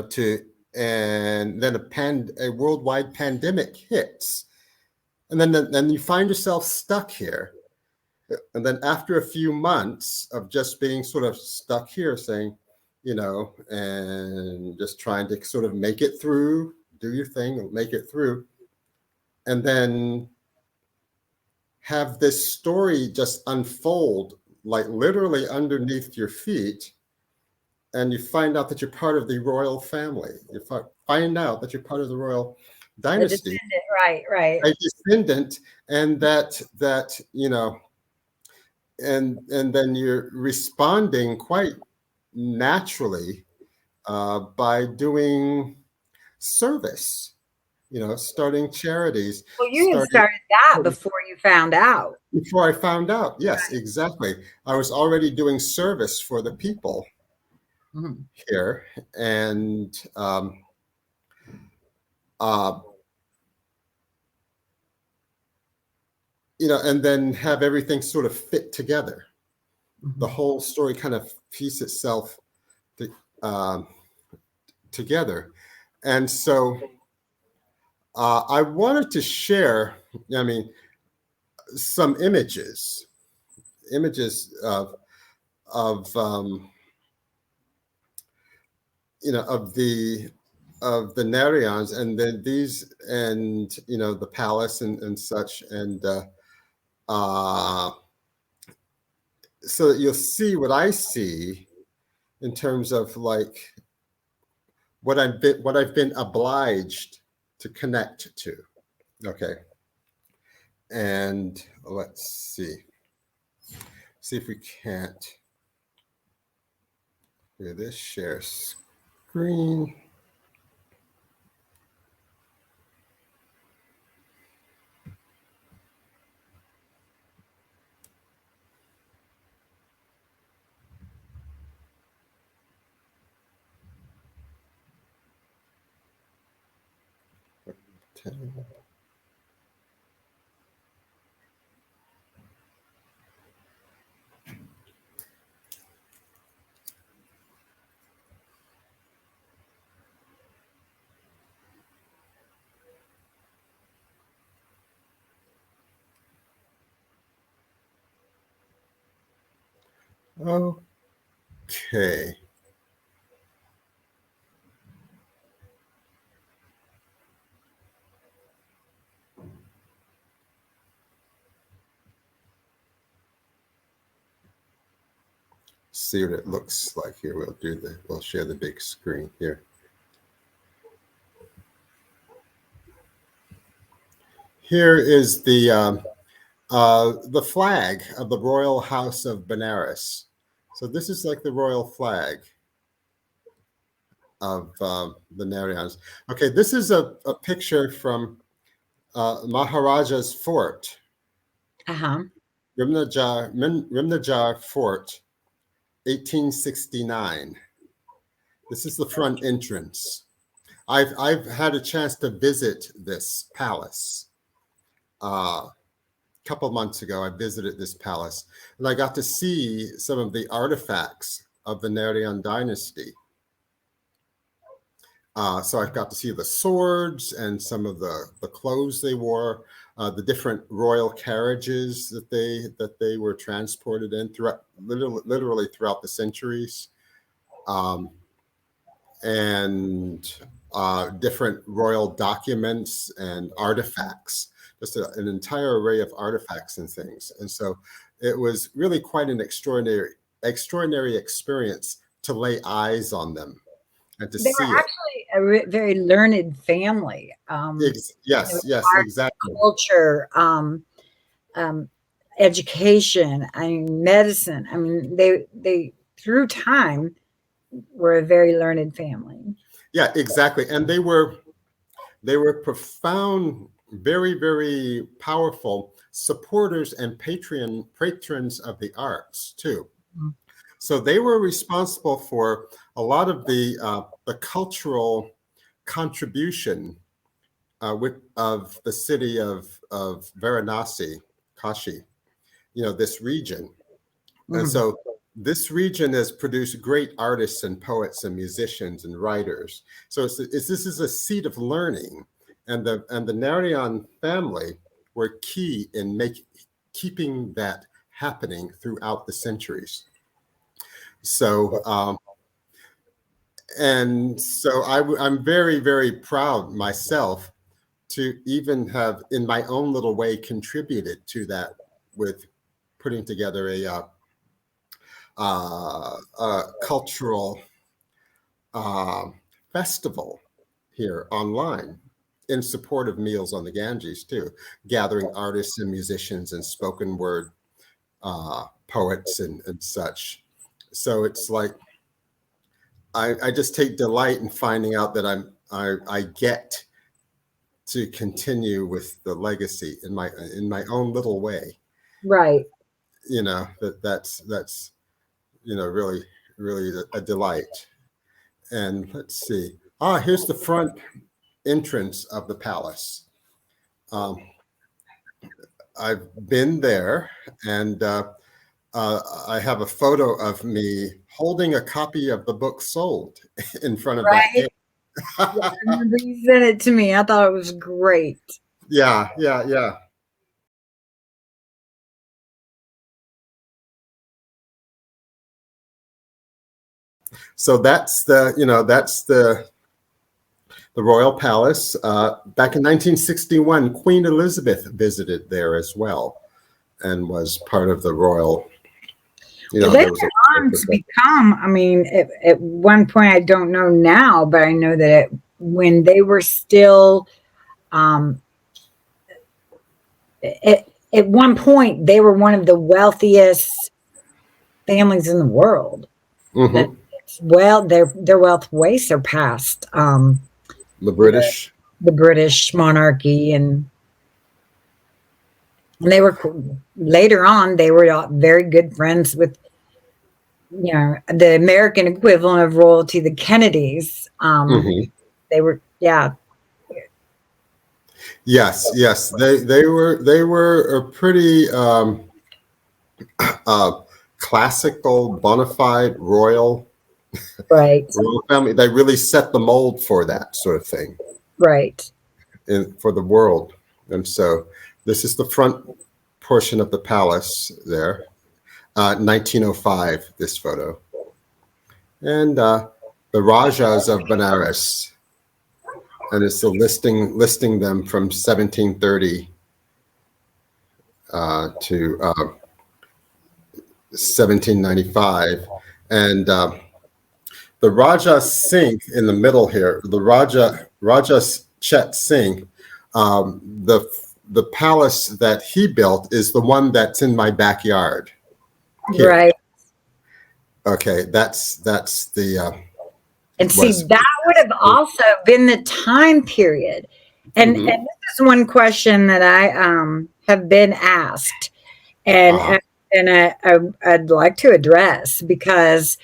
A: to and then a worldwide pandemic hits, and then you find yourself stuck here. And then after a few months of just being sort of stuck here, saying, and just trying to sort of make it through, do your thing, make it through, and then have this story just unfold like literally underneath your feet. And you find out that you're part of the royal family. You find out that you're part of the royal
B: A
A: dynasty,
B: descendant. Right. Right.
A: a descendant, and and then you're responding quite naturally by doing service, starting charities,
B: Well, you had
A: starting
B: started that before you found out.
A: before I found out. Yes, exactly. I was already doing service for the people
B: Mhm.
A: here, and uh, and then have everything sort of fit together. The
B: Mhm.
A: whole story kind of piece itself to, um, together, and so I wanted to share. I mean, some images of of the Nerions, and then these, and the palace and such, and uh, so that you'll see what I see in terms of like what I've been obliged to connect to. Okay, and let's see if we can't do this. Share screen. Okay. See what it looks like here. We'll share the big screen here. Here is the flag of the Royal House of Benares. So this is like the royal flag of the Narians. Okay, this is a picture from Maharaja's fort,
B: Uh-huh.
A: Rimnajar Fort, 1869. This is the front entrance. I've had a chance to visit this palace. A couple months ago, I visited this palace, and I got to see some of the artifacts of the Narian dynasty. So I got to see the swords and some of the clothes they wore, the different royal carriages that they were transported in throughout, literally throughout the centuries, um, and different royal documents and artifacts, just an entire array of artifacts and things. And so it was really quite an extraordinary experience to lay eyes on them and to
B: They
A: see
B: were
A: it.
B: actually a very learned family.
A: Yes, yes,
B: Art,
A: exactly.
B: culture, um, education, I mean, medicine. I mean, they through time were a very learned family.
A: Yeah, exactly. And they were profound, very, very powerful supporters and patrons of the arts too. So they were responsible for a lot of the cultural contribution of the city of Varanasi, Kashi, this region. And
B: Mhm.
A: so this region has produced great artists and poets and musicians and writers. So this is a seat of learning, and the Narayan family were key in keeping that happening throughout the centuries. So I'm very, very proud myself to even have, in my own little way, contributed to that with putting together a cultural uh, festival here online in support of Meals on the Ganges too, gathering artists and musicians and spoken word poets and such. So it's like I just take delight in finding out that I get to continue with the legacy in my own little way.
B: Right.
A: That's really a delight. And let's see. Here's the front entrance of the palace. Um, I've been there, and I have a photo of me holding a copy of the book Sold in front of that
B: Right.
A: gate.
B: Yeah, I remember you sent it to me. I thought it was great.
A: Yeah, yeah, yeah. So that's the Royal Palace. Back in 1961, Queen Elizabeth visited there as well, and was part of the royal.
B: Well, they
A: There was
B: went on to become, I mean, at one point, I don't know now, but I know that when they were still, um, at one point, they were one of the wealthiest families in the world. That
A: Mhm.
B: well, their wealth way surpassed
A: The British.
B: the British monarchy, and they were later on. They were very good friends with the American equivalent of royalty, the Kennedys.
A: Mhm.
B: They were, yeah,
A: Yes, yes. They were a pretty uh, classical, bona fide
B: right,
A: royal family. They really set the mold for that sort of thing
B: right.
A: for the world. And so this is the front portion of the palace there. 1905, this photo. And the Rajas of Benares. And it's the listing them from 1730 to 1795. And the Raja Singh in the middle here, the Raja Chet Singh, the palace that he built is the one that's in my backyard here.
B: Right.
A: Okay, that's the
B: And see,
A: was.
B: that would have also been the time period. And
A: Mhm.
B: this is one question that I have been asked, and
A: Uh-huh.
B: I'd like to address, because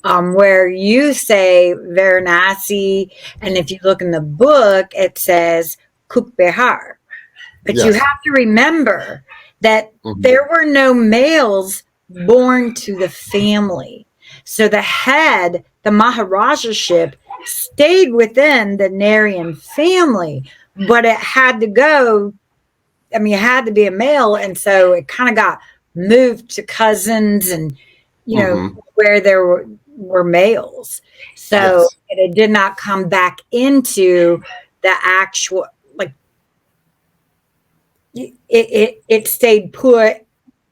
B: where you say Varanasi, and if you look in the book, it says Kuk Behar. But you
A: Yes.
B: have to remember that
A: Mhm.
B: there were no males born to the family. So the head, the Maharajaship, stayed within the Narayan family, but it had to go, I mean, it had to be a male. And so it kind of got moved to cousins and,
A: Mhm.
B: where there were males. So
A: Yes.
B: it did not come back into the actual, like, it stayed put,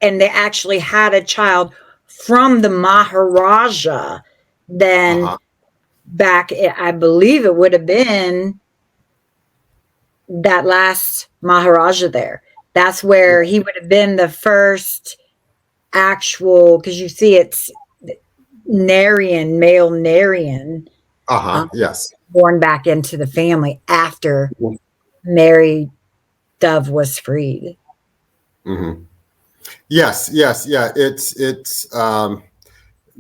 B: and they actually had a child from the Maharaja. Then
A: Uh-huh.
B: back, I believe it would have been that last Maharaja there. That's where he would have been the first actual, because you see it's Narian, male Narian,
A: Uh-huh.
B: um,
A: Yes.
B: born back into the family after Mary Dove was freed.
A: Mm-hmm. Yes, yes, yeah. It's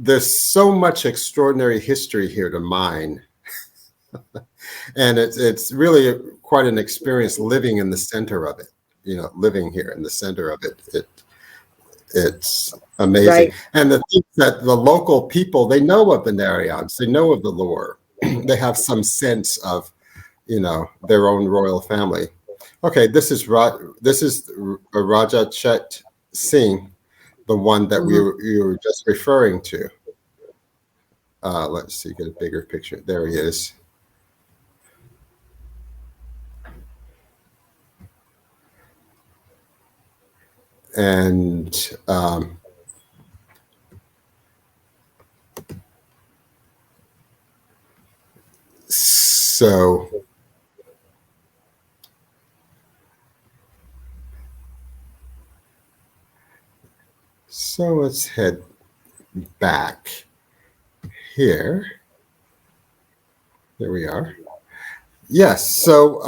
A: there's so much extraordinary history here to mine, and it's really quite an experience living in the center of it. Living here in the center of it, it's amazing.
B: Right,
A: And the thing that the local people, they know of the Naryans, they know of the lore, they have some sense of their own royal family. Okay, this is Raja Chet Singh, the one that
B: mm-hmm.
A: you were just referring to. Let's see, get a bigger picture. There he is. And so let's head back here. There we are. Yes. So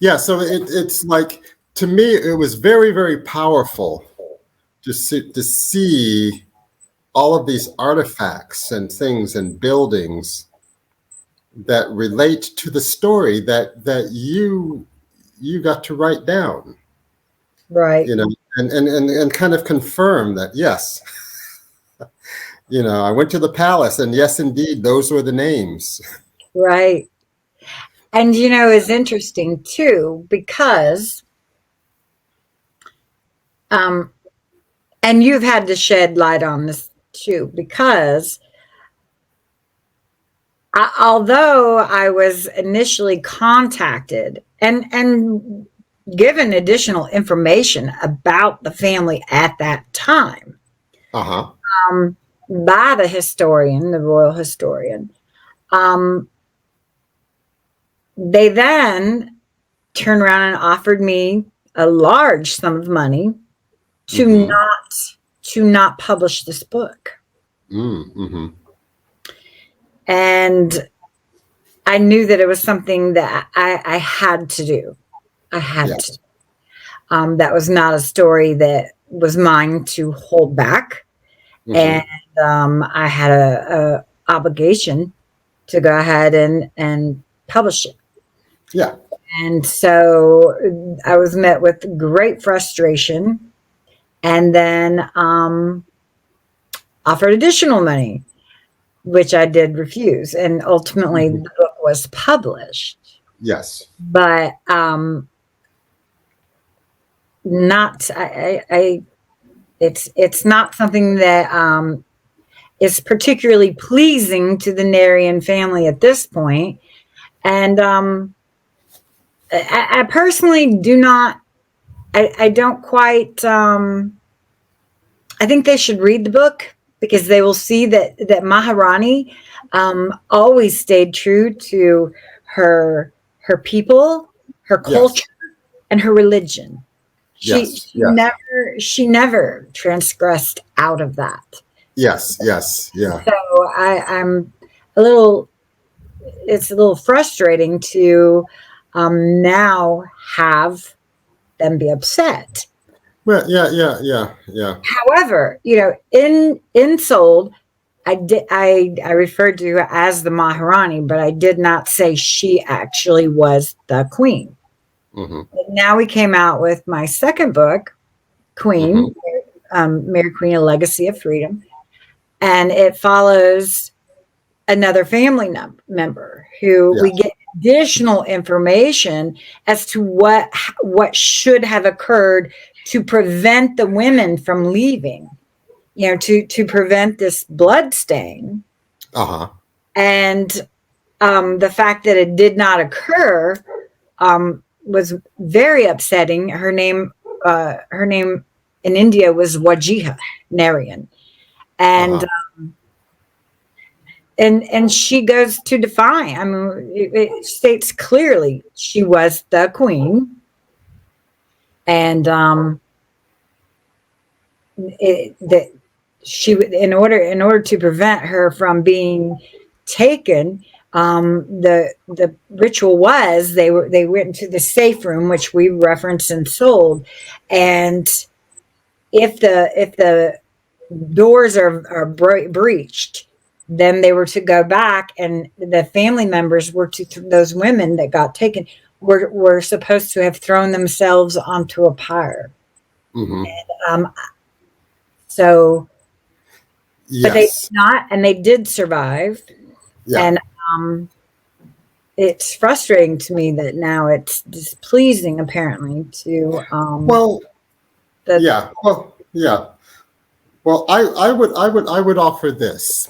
A: Yeah, so it's like, to me, it was very, very powerful to see all of these artifacts and things and buildings that relate to the story that you got to write down,
B: Right.
A: and kind of confirm that, yes, I went to the palace, and yes, indeed, those were the names.
B: Right. And it's interesting too, because um and you've had to shed light on this too, because although I was initially contacted and given additional information about the family at that time,
A: Uh-huh.
B: um, by the historian, the royal historian, um, they then turned around and offered me a large sum of money to
A: Mm-hmm.
B: not publish this book.
A: Mm-hmm.
B: And I knew that it was something that I had to do. I had to.
A: Yes.
B: That was not a story that was mine to hold back, and
A: Mm-hmm.
B: I had a obligation to go ahead and publish it.
A: Yeah.
B: And so I was met with great frustration, and then offered additional money, which I did refuse, and ultimately
A: Mm-hmm.
B: the book was published.
A: Yes.
B: But not I it's not something that is particularly pleasing to the Narian family at this point. And I personally do not. I don't quite. I think they should read the book, because they will see that Maharani always stayed true to her people, her
A: Yes.
B: culture, and her religion.
A: Yes. Yes.
B: She never transgressed out of that.
A: Yes. Yes. Yeah.
B: So I'm a little. It's a little frustrating to now have them be upset.
A: Well, yeah, yeah, yeah, yeah.
B: However, in Sold, I referred to her as the Maharani, but I did not say she actually was the queen.
A: Mm-hmm.
B: But now we came out with my second book,
A: Mm-hmm.
B: Queen, Mary Queen, A Legacy of Freedom, and it follows another family member who we
A: Yes.
B: get additional information as to what should have occurred to prevent the women from leaving, to prevent this blood stain.
A: Uh-huh.
B: And the fact that it did not occur was very upsetting. Her name in India was Wajiha Narayan, and
A: Uh-huh.
B: and she goes to define. I mean, it states clearly she was the queen, and that she, in order to prevent her from being taken, the ritual was they went into the safe room, which we referenced and Sold, and if the doors are breached, then they were to go back, and the family members were to those women that got taken were supposed to have thrown themselves onto a pyre.
A: Mm-hmm.
B: Um, so, but they did
A: Yes.
B: not, and they did survive.
A: Yeah.
B: And um, it's frustrating to me that now it's displeasing, apparently, to
A: Well,
B: the
A: yeah. Well, yeah. Well, I would offer this.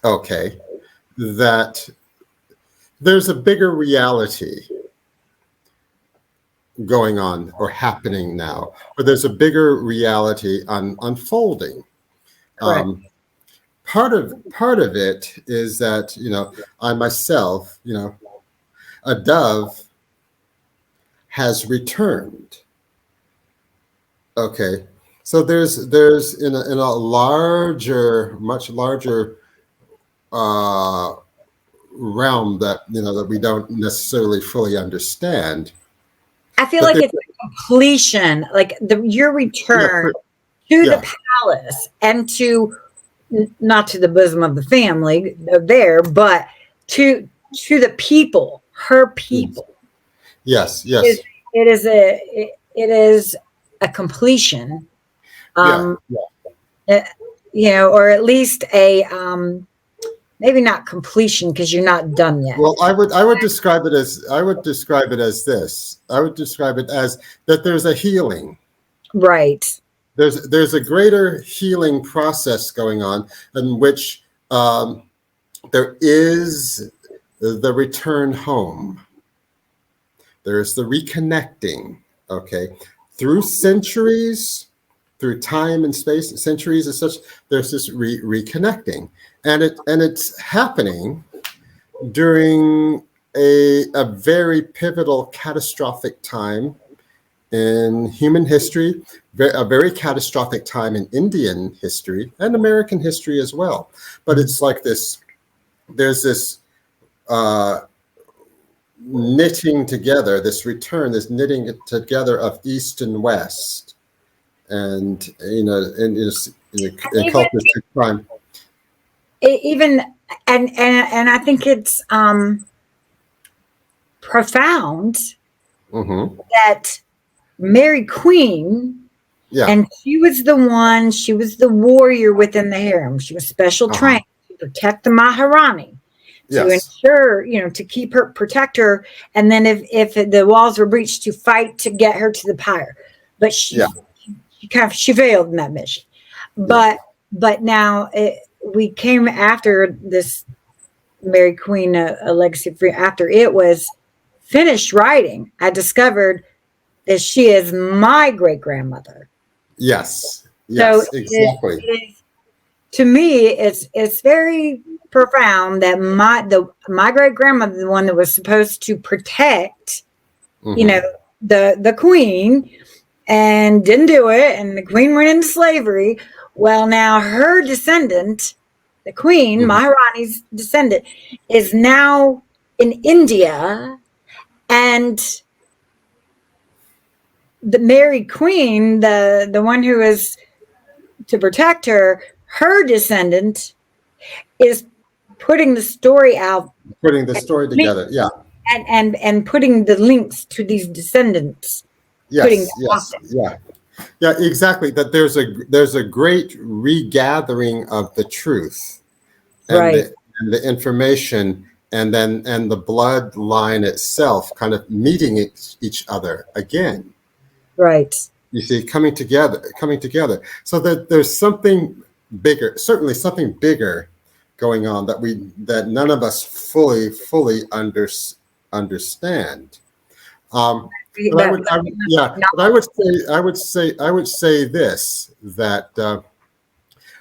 A: Okay, that there's a bigger reality going on or happening now, or there's a bigger reality unfolding.
B: correct.
A: Um, part of it is that I myself, a dove has returned. Okay, so there's in a larger, much larger uh, realm that that we don't necessarily fully understand.
B: I feel
A: But
B: like it's a completion, like your return to
A: yeah,
B: the palace and to not to the bosom of the family there, but to the people, her people.
A: yes,
B: It,
A: yes,
B: it is a completion,
A: yeah,
B: um,
A: yeah.
B: eh, or at least a maybe not completion because you're not done yet.
A: Well, I would describe it as this. I would describe it as that there's a healing.
B: Right.
A: There's a greater healing process going on in which there is the return home. There's the reconnecting. Okay, through centuries, through time and space, centuries and such. There's this reconnecting, and it's happening during a very pivotal, catastrophic time in human history, a very catastrophic time in Indian history and American history as well. But it's like this, there's this uh, knitting together, this return, this knitting together of East and West. And, in
B: Even
A: cultures to crime.
B: even and I think it's profound
A: Mm-hmm.
B: that Mary Queen,
A: Yeah.
B: and she was the warrior within the harem. She was special
A: Uh-huh.
B: trained to protect the Maharani, to
A: Yes.
B: ensure, to keep her, protect her, and then if the walls were breached, to fight to get her to the pyre. But
A: Yeah.
B: she failed in that mission.
A: Yeah.
B: But now we came after this Mary Queen, a legacy free. After it was finished writing, I discovered that she is my great grandmother.
A: Yes.
B: So
A: Yes. Exactly.
B: to me, it's very profound that my great grandmother, the one that was supposed to protect,
A: Mm-hmm.
B: the queen, and didn't do it, and the queen went into slavery. Well, now her descendant, the queen,
A: Mm-hmm.
B: Maharani's descendant, is now in India, and the Mary Queen, the one who is to protect her, her descendant is putting the story out,
A: Putting the story together. Yeah.
B: and putting the links to these descendants, putting
A: Yes.
B: them out
A: Yes. Yeah. Yeah. Exactly. That there's a great regathering of the truth
B: there.
A: and
B: Right,
A: the information, and the bloodline itself kind of meeting each other again.
B: right,
A: You see, coming together, so that there's something bigger, certainly something bigger going on that none of us fully understand. Um, but I would say this, that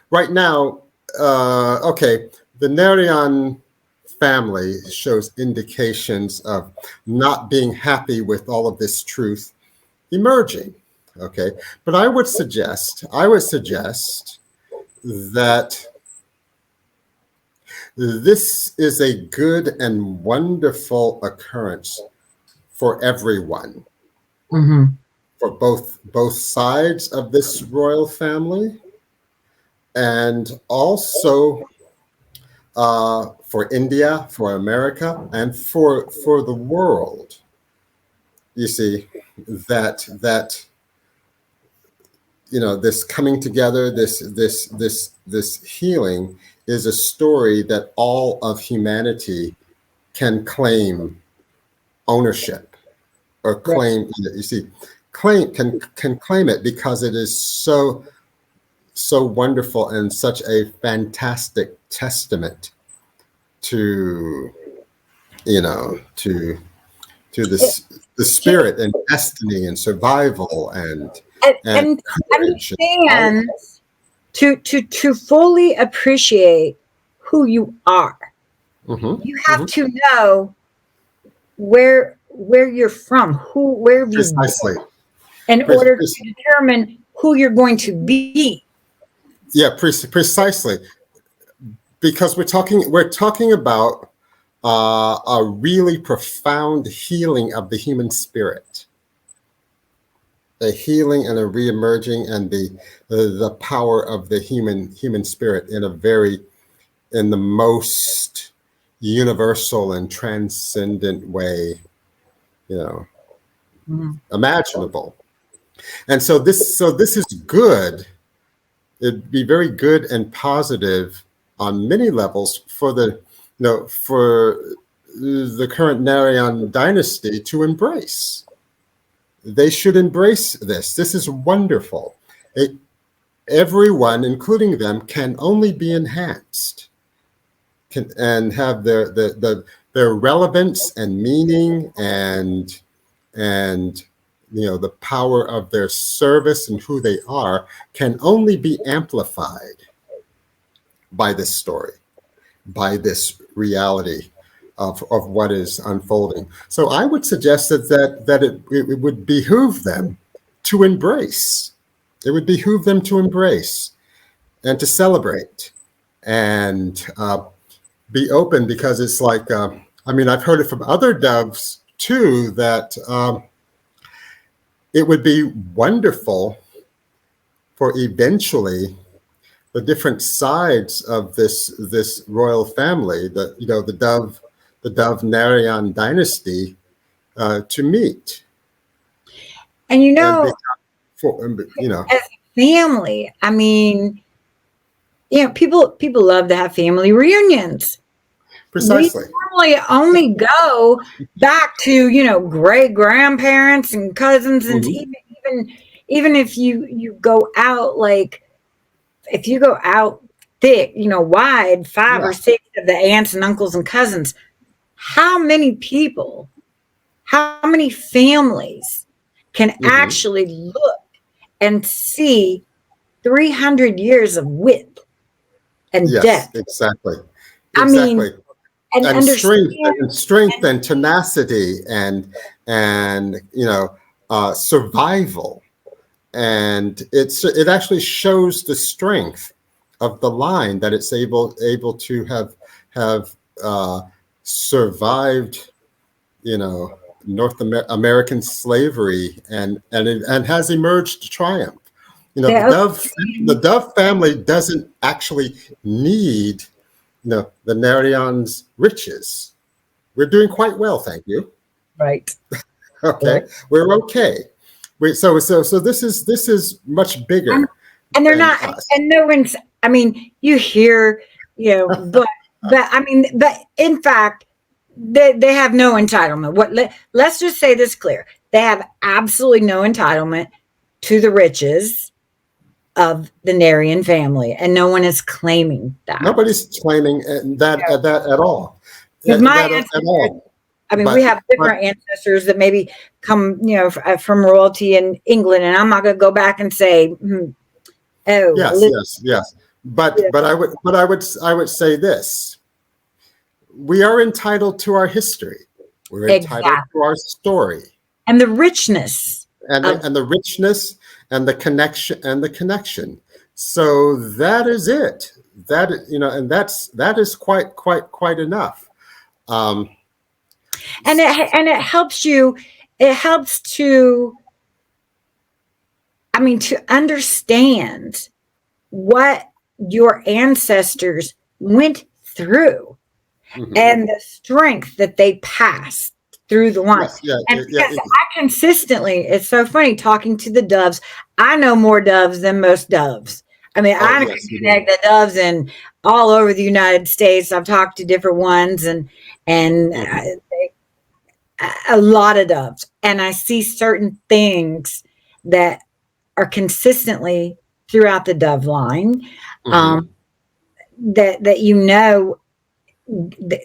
A: right now, okay, the Narayan family shows indications of not being happy with all of this truth emerging. Okay, but I would suggest that this is a good and wonderful occurrence for everyone,
B: mm-hmm.
A: for both sides of this royal family, and also for India, for America, and for the world. You see, that this coming together, this healing is a story that all of humanity can claim ownership, or
B: Right.
A: claim. You see, can claim it, because it is so wonderful and such a fantastic testament to to this the
B: To,
A: spirit and destiny and survival and
B: and
A: courage and all.
B: understand, to fully appreciate who you are.
A: Mm-hmm,
B: You have
A: mm-hmm.
B: to know where you're from, where have you been,
A: Precisely.
B: in
A: Pre-
B: order
A: pre-
B: to determine who you're going to be.
A: yeah, precisely. Because we're talking about a really profound healing of the human spirit. a healing and a reemerging, and the power of the human spirit in the most universal and transcendent way, you know, imaginable. And so this is good. It'd be very good and positive on many levels for for the current Narayan dynasty to embrace. They should embrace this. This is wonderful. Everyone, including them, can only be enhanced, and have their relevance and meaning, and the power of their service and who they are can only be amplified by this story, by this reality of what is unfolding. So I would suggest that it would behoove them to embrace. It would behoove them to embrace and to celebrate and be open, because it's like, I've heard it from other doves too, that it would be wonderful for eventually the different sides of this royal family, the dove Narayan dynasty, to meet.
B: And
A: As
B: a family, people love to have family reunions.
A: Precisely.
B: We normally only go back to, great grandparents and cousins, and even if you go out, like if you go out thick, wide, 5 or 6 of the aunts and uncles and cousins, how many people, how many families can actually look and see 300 years of width and depth?
A: Exactly.
B: And
A: strength and tenacity and survival, and it actually shows the strength of the line, that it's able to have survived North American slavery, and has emerged to triumph. The Dove family doesn't actually need the Narayan's riches. We're doing quite well, thank you.
B: Right.
A: Okay, right. We're okay. So this is much bigger.
B: And they're not us. And no one's, you hear, but in fact, they have no entitlement. Let's just say this clear. They have absolutely no entitlement to the riches of the Narayan family, and no one is claiming that.
A: Nobody's claiming that at all.
B: We have different ancestors that maybe come, from royalty in England, and I'm not going to go back and say,
A: yes. But I would say this: we are entitled to our history. We're entitled to our story
B: and the richness,
A: and the richness and the connection. So that is it. And that is quite enough.
B: And it helps you. It helps to understand what your ancestors went through, and the strength that they passed through the line. I consistently, it's so funny talking to the doves. I know more doves than most doves. I can connect the doves in all over the United States. I've talked to different ones, and a lot of doves, and I see certain things that are consistently throughout the dove line, that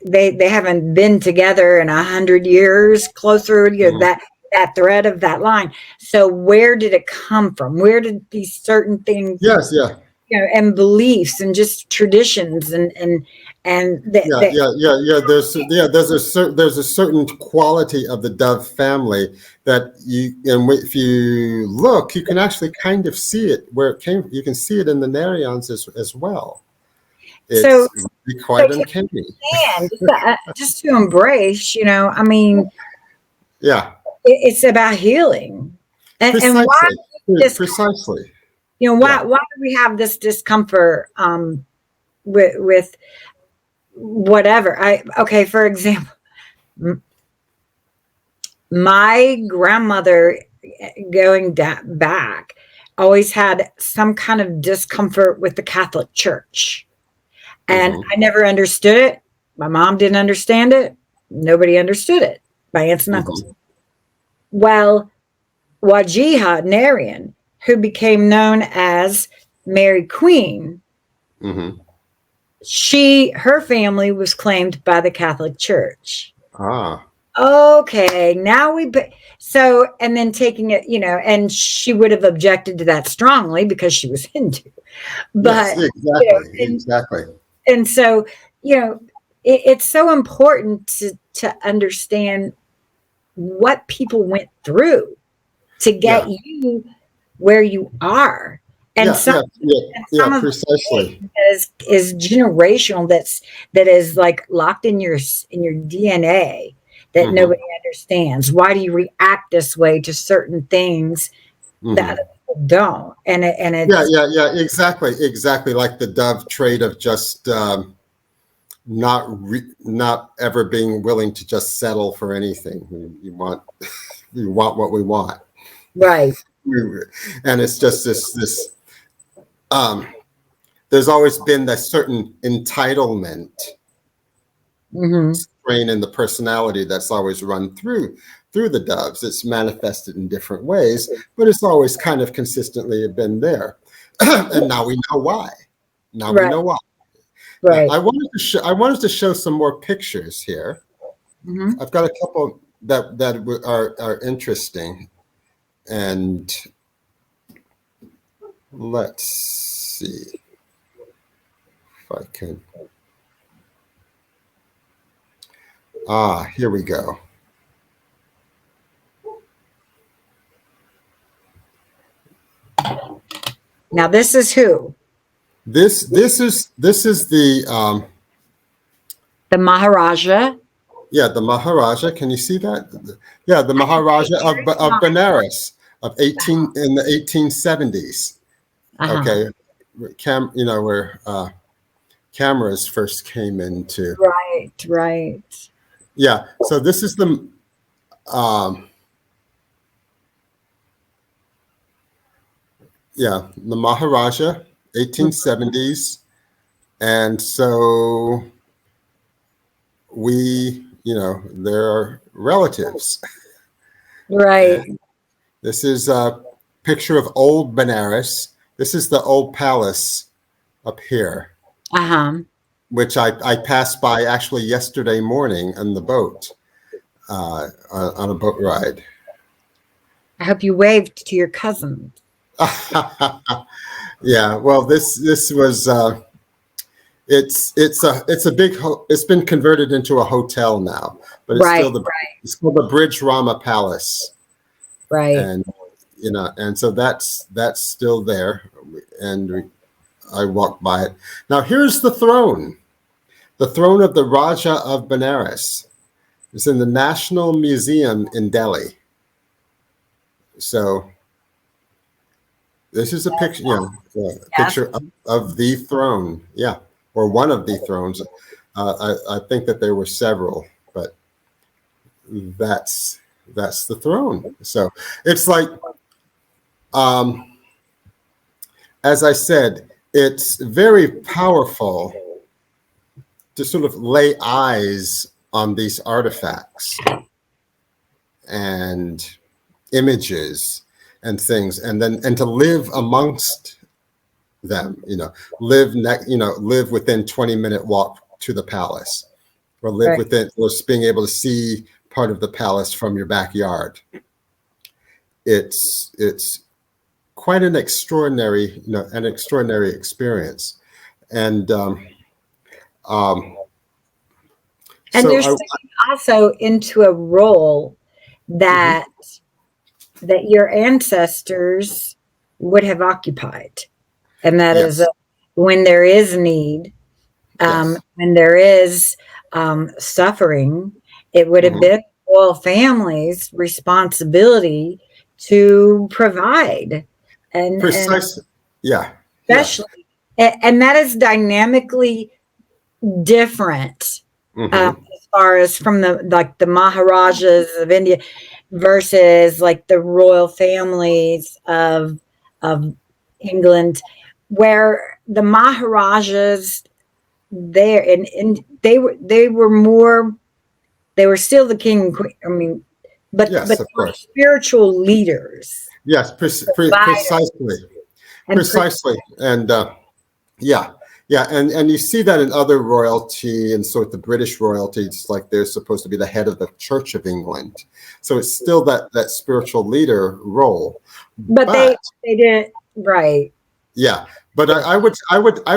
B: they haven't been together in 100 years, closer to that thread of that line. So where did it come from? Where did these certain things, and beliefs and just traditions there's
A: a certain quality of the dove family that if you look, you can actually kind of see it where it came. You can see it in the Narayans as well. It's really quite uncanny.
B: Just to embrace, it's about healing. And why
A: Precisely.
B: this,
A: Precisely.
B: why
A: Yeah.
B: do we have this discomfort with whatever? Okay, for example, my grandmother, going back, always had some kind of discomfort with the Catholic Church. And
A: Mm-hmm.
B: I never understood it. My mom didn't understand it. Nobody understood it. My aunts and uncles.
A: Mm-hmm.
B: Well, Wajiha Narian, who became known as Mary Queen,
A: Mm-hmm.
B: her family was claimed by the Catholic Church.
A: Ah.
B: Okay, now so, and then taking it, and she would have objected to that strongly because she was Hindu.
A: Yes,
B: But,
A: exactly.
B: and
A: Exactly.
B: so, it's so important to understand what people went through to get
A: Yeah.
B: you where you are. And
A: Yeah.
B: some
A: Yeah. Yeah. Yeah.
B: some of
A: Precisely.
B: it is generational. That is like locked in your DNA that
A: Mm-hmm.
B: nobody understands. Why do you react this way to certain things that
A: Mm-hmm.
B: other people don't? And
A: Yeah.
B: it's
A: Yeah. Yeah. Exactly. Exactly. Like the dove trait of just not ever being willing to just settle for anything. You want we want what we want.
B: right.
A: And it's just this um there's always been that certain entitlement
B: Hmm.
A: strain in the personality that's always run through the doves. It's manifested in different ways, but it's always kind of consistently been there. And now we know why. Now we
B: Right.
A: know why.
B: Right.
A: I wanted to show some more pictures here.
B: Hmm.
A: I've got a couple that are interesting, and let's see if I can. Here we go.
B: Now this is who?
A: This is
B: The Maharaja.
A: the Maharaja. Can you see that? Yeah, the Maharaja of Benares of 18 in the 1870s.
B: Uh-huh.
A: Okay, where cameras first came into.
B: Right. Right.
A: Yeah, so this is the um, the Maharaja, 1870s, and so there are relatives.
B: Right.
A: This is a picture of old Benares. This is the old palace up here,
B: Uh-huh.
A: which I passed by actually yesterday morning on the boat, on a boat ride.
B: I hope you waved to your cousin.
A: Yeah, well, this was it's a big it's been converted into a hotel now, but
B: Right.
A: it's called the Bridge Rama Palace,
B: Right.
A: and and so that's still there, and I walked by it. Now here's the throne of the Raja of Benares. It's in the National Museum in Delhi. So this is a picture, a
B: Yes.
A: picture of the throne, or one of the thrones. I think that there were several, but that's the throne. So it's like, as I said, it's very powerful to sort of lay eyes on these artifacts and images and things, and to live amongst them, live within 20-minute walk to the palace, or live
B: Right.
A: within, or being able to see part of the palace from your backyard. It's quite an extraordinary experience. And
B: And
A: so
B: there's also into a role that your ancestors would have occupied, and that is
A: yes,
B: when there is need,
A: yes,
B: when there is suffering, it would have
A: mhm,
B: been all families' responsibility to provide, and
A: Precisely. Yeah. Yeah.
B: especially, and that is dynamically different,
A: Hmm.
B: as far as from the like the Maharajas of India versus like the royal families of England, where the Maharajas there and they were more, they were still the king and queen. I mean, but
A: Yes,
B: they
A: of
B: were
A: course.
B: spiritual leaders,
A: Yes,
B: providers,
A: precisely.
B: and
A: Precisely. And yeah, yeah, and you see that in other royalty, and so with the British royalty, it's like they're supposed to be the head of the Church of England. So it's still that spiritual leader role.
B: but
A: But
B: they didn't, right.
A: yeah, but I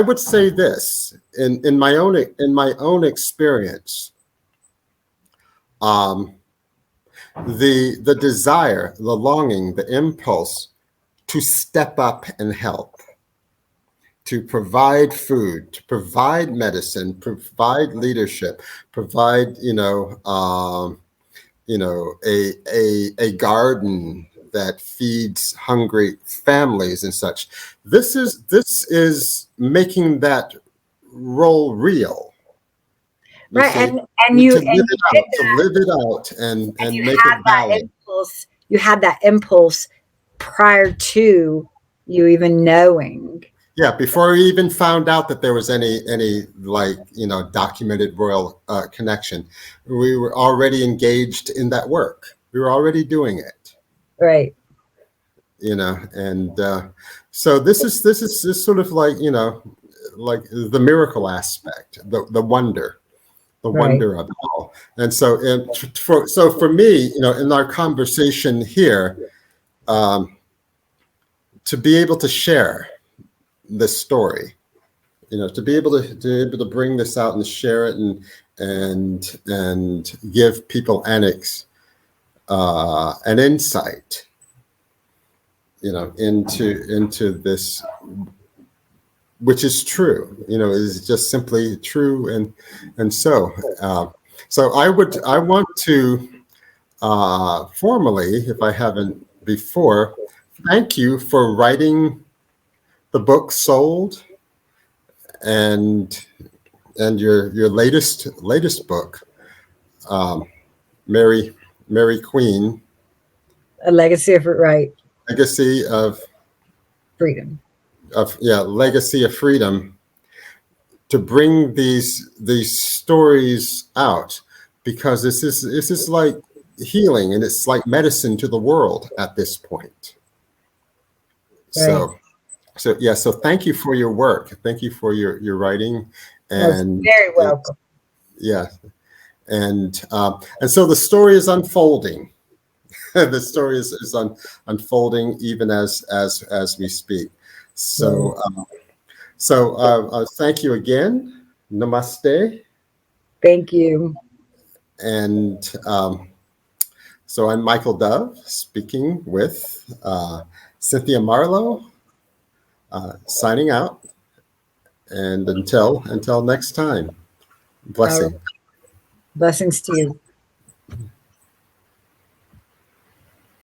A: would say this in my own experience, um, the desire, the longing, the impulse to step up and help, to provide food, to provide medicine, provide leadership, provide a garden that feeds hungry families and such. This is making that role real. You
B: Right,
A: see,
B: and you
A: to live it
B: did
A: out, to live it out,
B: and
A: and make it valid.
B: you had that impulse prior to you even knowing.
A: Yeah, before we even found out that there was any like documented royal connection, we were already engaged in that work. We were already doing it,
B: Right,
A: and so this is sort of like like the miracle aspect, the
B: right,
A: wonder of it all. And so for me, in our conversation here, um, to be able to share this story, to be able to bring this out and share it and give people an insight, into this, which is true, is just simply true, and so I want to formally, if I haven't before, thank you for writing the book Sold, and your latest book, um, Mary Mary Queen,
B: a legacy of, right,
A: Legacy
B: freedom.
A: Legacy of Freedom, to bring these stories out, because this is like healing, and it's like medicine to the world at this point.
B: Right,
A: So thank you for your work. Thank you for your writing,
B: most
A: and
B: very welcome.
A: yeah, and so the story is unfolding. The story is unfolding even as we speak.
B: Right.
A: So thank you again. Namaste.
B: Thank you.
A: And so I'm Michael Dove, speaking with Cynthia Marlowe, signing out. And until next time,
B: All right.
A: blessing.
B: Blessings to you.